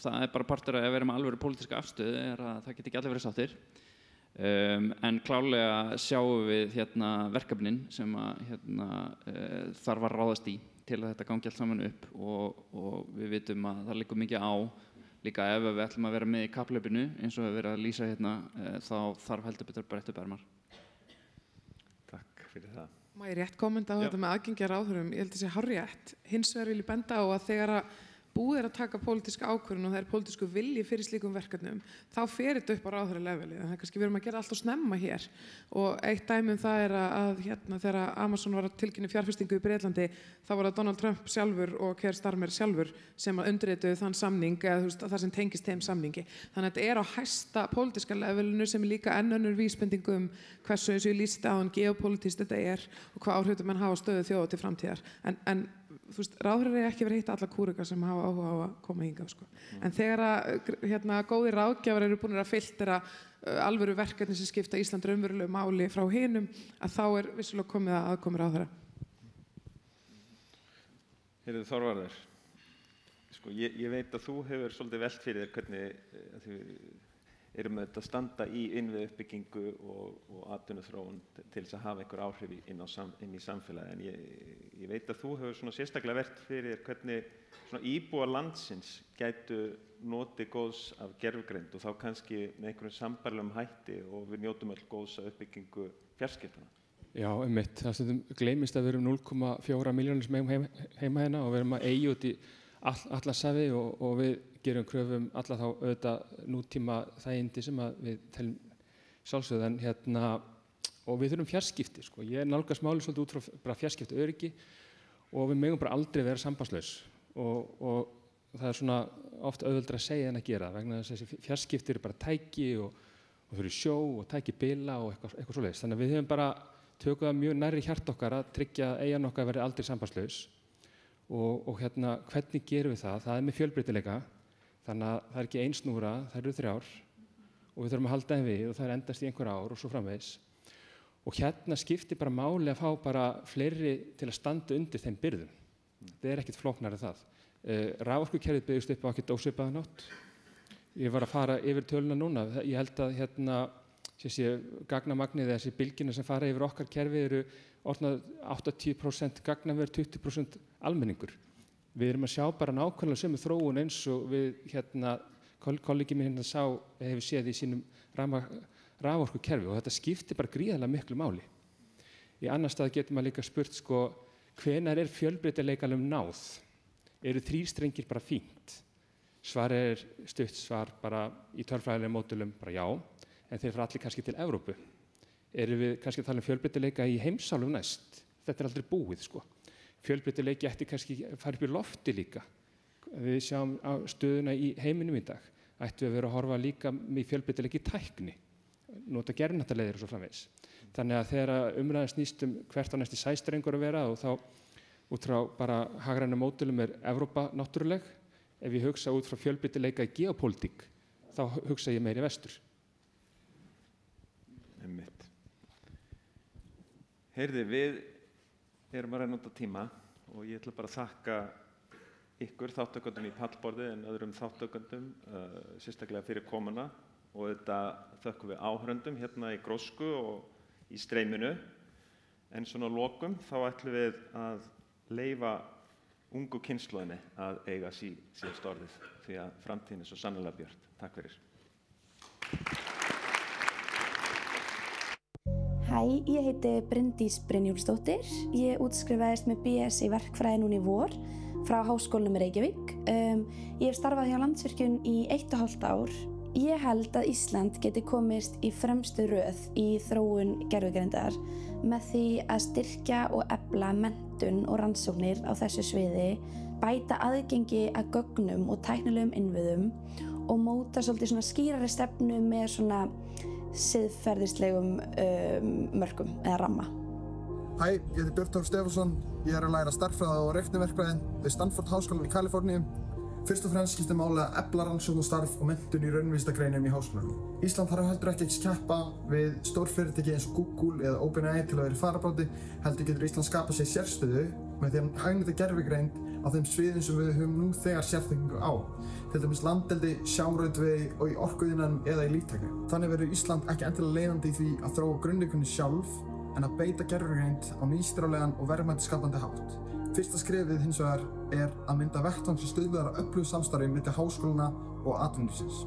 það er bara partur að vera með alvöru pólitíska afstöðu er að það geti ekki allir verið sáttir. En klálega sjáum við verkefnin sem þarf að ráðast í til að þetta gangi allt saman upp og við vitum að það liggur mikið á líka ef við ætlum að vera með í kapphlaupinu eins og við verðum að lýsa þá þarf heldur betur bara eftir bermar. Takk fyrir það. Má ég rétt kommenta á þetta með aðgengi að ráðherrum? Ég held að það sé hárrétt. Hins vegar vil ég benda á að þegar búið er að taka pólitíska ákvörðun og það er pólitísku vilji fyrir slíkum verkefnum, þá fer þetta upp á ráðherraleveli. Það er kannski við erum að gera allt og snemma hér. Og eitt dæmi það er að þegar Amazon var að tilkynna fjárfestingu í Bretlandi, þá var það Donald Trump sjálfur og Keir Starmer sjálfur sem undirrituðu þann samning, eða það sem tengist þeim samningi. Þannig að þetta er á hæsta pólitíska levelinu sem er líka enn önnur vísbendingu hversu eins og ég lýsti á geopólitískt þetta er og hvað áhrif menn hafa stöðu þjóða til framtíðar. En þú veist, ráðherrar ekki verið að hitta alla kúrika sem hafa áhuga á að koma hingað, sko. En þegar góðir ráðgjafar eru búin að filtera alvöru verkefni sem skipta Ísland raunverulegu máli frá hinum, að þá er vissulega komið að aðkomi ráðherra. Heyrðu Þorvarður, sko, ég veit að þú hefur svolítið velt fyrir þér hvernig þið erum auðvitað að standa í innviðauppbyggingu og atvinnuþróun til þess að hafa einhver áhrif inn í samfélagi. En ég veit að þú hefur svona sérstaklega velt fyrir þér hvernig svona íbúar landsins gætu notið góðs af gervigreind og þá kannski með einhverjum sambærilegum hætti og við njótum öll góðs af uppbyggingu fjarskiptana. Já, einmitt. Það stundum gleymist að við erum 0,4 milljónir sem heima hérna og við erum að eigi út í Atlantshafi og við gerum kröfum alla þá auðvitað nútíma þægindi sem að við teljum sjálfsögðu og við þurfum fjarskipti, sko. Ég nálgast málið svolítið út frá bara fjarskipti öryggi og við megum bara aldrei vera sambandslaus og það er svona oft auðveldara að segja en að gera vegna þess að þessi fjarskipti eru bara tæki og þau eru sjó og tæki bila og eitthvað svoleiðis. Þannig að við höfum bara tökum það mjög nærri hjart okkar að tryggja að eyjan okkar verði aldrei sambandslaus og hvernig gerum við það? Það er með fjölbreytileika, þannig að það er ekki ein snúra, það eru 3 og við þurfum að halda þeim við og það er endast í einhver ár og svo framvegis. Og skiptir bara máli að fá bara fleiri til að standa undir þeim byrðum. Það er ekkert flóknara það. Raforkukerfið byggðist upp á ekkert ósvipaðan hátt. Ég var að fara yfir töluna núna. Ég held að gagnamagnið þessi bylgjuna sem fara yfir okkar kerfi eru orðnað 80% gagnaver, 20% almenningur. Við erum að sjá bara nákvæmlega sömu þróun eins og við kollegi minn hérna hefur séð í sínum raforkukerfi og þetta skiptir bara gríðarlega miklu máli. Í annar stað getur maður líka spurt sko, hvenær fjölbreytileikanum náð? Eru 3 strengir bara fínt? Svarið stutt svar bara í tölfræðilegum módulum bara já, en þeir fara allir kannski til Evrópu. Erum við kannski að tala fjölbreytileika í heimsálfum næst? Þetta aldrei búið sko. Fjölbreytileiki ætti kannski að fara upp í lofti líka. Við sjáum á stöðuna í heiminum í dag. Ættu að vera að horfa líka með fjölbreytileiki í tækni, nota gervhnattarleiðir og svo framvegis. Þannig að þegar umræðan snýst hvert á næsti sæstrengur að vera og þá út frá bara hagrænum módulum Evrópa náttúruleg. Ef ég hugsa út frá fjölbreytileika í geopólitík, þá hugsa ég meiri vestur. Einmitt. Heyrði, við erum að reyna út á tíma og ég ætla bara að þakka ykkur þáttökundum í pallborði en öðrum þáttökundum sérstaklega fyrir komuna og þetta þökkum við áhörendum hérna í Grósku og í streyminu. En svona að lokum þá ætlum við að leyfa ungu kynslóðinni að eiga síðast orðið því að framtíðin svo sannarlega björt. Takk fyrir. Hæ, ég heiti Bryndís Brynjólfsdóttir. Ég útskrifaðist með BS í verkfræði núna í vor frá Háskólanum í Reykjavík. Ég hef starfað hjá Landsvirkjun í 1,5 ár. Ég held að Ísland geti komist í fremstu röð í þróun gervigreindar með því að styrkja og efla menntun og rannsóknir á þessu sviði, bæta aðgengi að gögnum og tæknilegum innviðum og móta svolítið svona skýrari stefnu með svona siðferðislegum mörkum eða ramma. Hæ, ég heiti Björn Þór Stefánsson. Ég er að læra stærðfræði og reikniverkfræði við Stanford Háskólanum í Kaliforníu. Fyrst og fremst skiptir máli að efla rannsóknastarf og menntun í raunvísindagreinum í háskólanum. Ísland þarf heldur ekki að keppa við stórfyrirtæki eins og Google eða OpenAI til að vera í fararbroddi, heldur getur Ísland skapað sér sérstöðu með því að hagnýta gervigreind á þeim sviðum sem við höfum nú þegar sérþekkingu á, til dæmis landeldi, sjávarútvegi og í orkuiðnaðinum eða í líftækni. Þannig verður Ísland ekki endilega leiðandi í því að þróa grunneiningunni sjálf en að beita gervigreind á nýstárlegan og verðmætisskapandi hátt. Fyrsta skrefið hins vegar er að mynda vettvang sem stuðlar að öflugu samstarfi milli háskólanna og atvinnulífsins.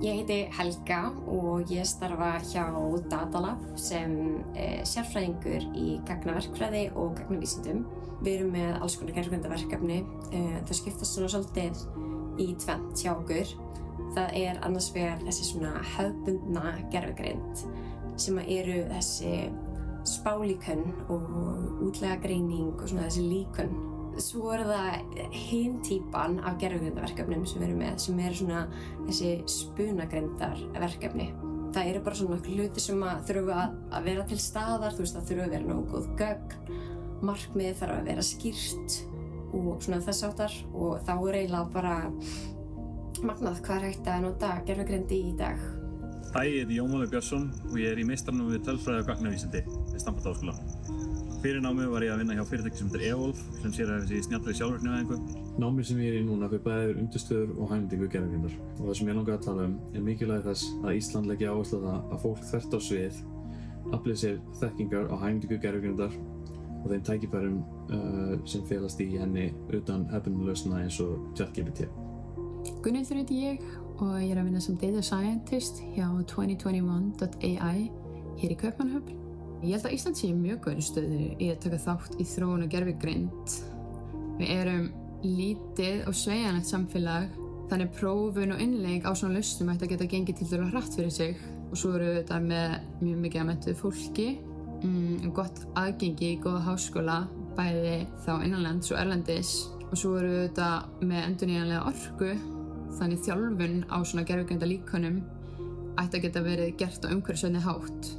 Ég heiti Helga og ég starfa hjá Datalab sem sérfræðingur í gagnaverkfræði og gagnavísindum. Við erum með alls konar gervigreindarverkefni. Það skiptast svona svolítið í tvennt hjá okkur. Það er annars vegar þessi svona hefðbundna gervigreind sem eru þessi spálíkön og útlegagreining og svona þessi líkön. Svo er það hin típan af gervigreindarverkefnum sem við erum með, sem eru svona þessi spunagreindarverkefni. Það eru bara svona hluti sem þurfa að vera til staðar, þú veist, það þurfa að vera nógu góð gögn, markmið þarf að vera skýrt og svona þess áttar og þá er eiginlega bara magnað hvað er hægt að nota gervigreind í dag. Hæ, ég heiti Jón Máni Björnsson og ég er í meistarnámi við tölfræði og gagnavísindi við Stanford Háskóla. Fyrir námið var ég að vinna hjá fyrirtæki sem heitir Evolve sem sérhæfir sig í snjallri sjálfvirknivæðingu. Námið sem ég er í núna fyrir bæði yfir undirstöður og hagnýtingu gervigreindar og það sem ég langar að tala er mikilvægi þess að Ísland leggi áherslu á það að fólk þvert á svið afli sér þekkingar á hagnýtingu gervigreindar og þeim tækifærum sem felast í henni utan hefðbundinna lausna eins og ChatGPT. Gunnhildur heiti ég og ég er að vinna sem Data Scientist hjá 2021.ai hér í Kaupmannahöfn. Ég held að Ísland sé í mjög góðri stöðu í að taka þátt í þróun og gervigreind. Við erum lítið og sveigjanlegt samfélag, þannig prófun og innleiðing á svona lausnum ætti að geta gengið tiltölulega hratt fyrir sig og svo eru þetta með mjög mikið að menntuðu fólki, gott aðgengi í góða háskóla, bæði þá innanlands og erlendis og svo eru þetta með endurnýjanlega orku, þannig þjálfun á svona gervigreindarlíkönum ætti að geta verið gert á umhverfisvænni hátt.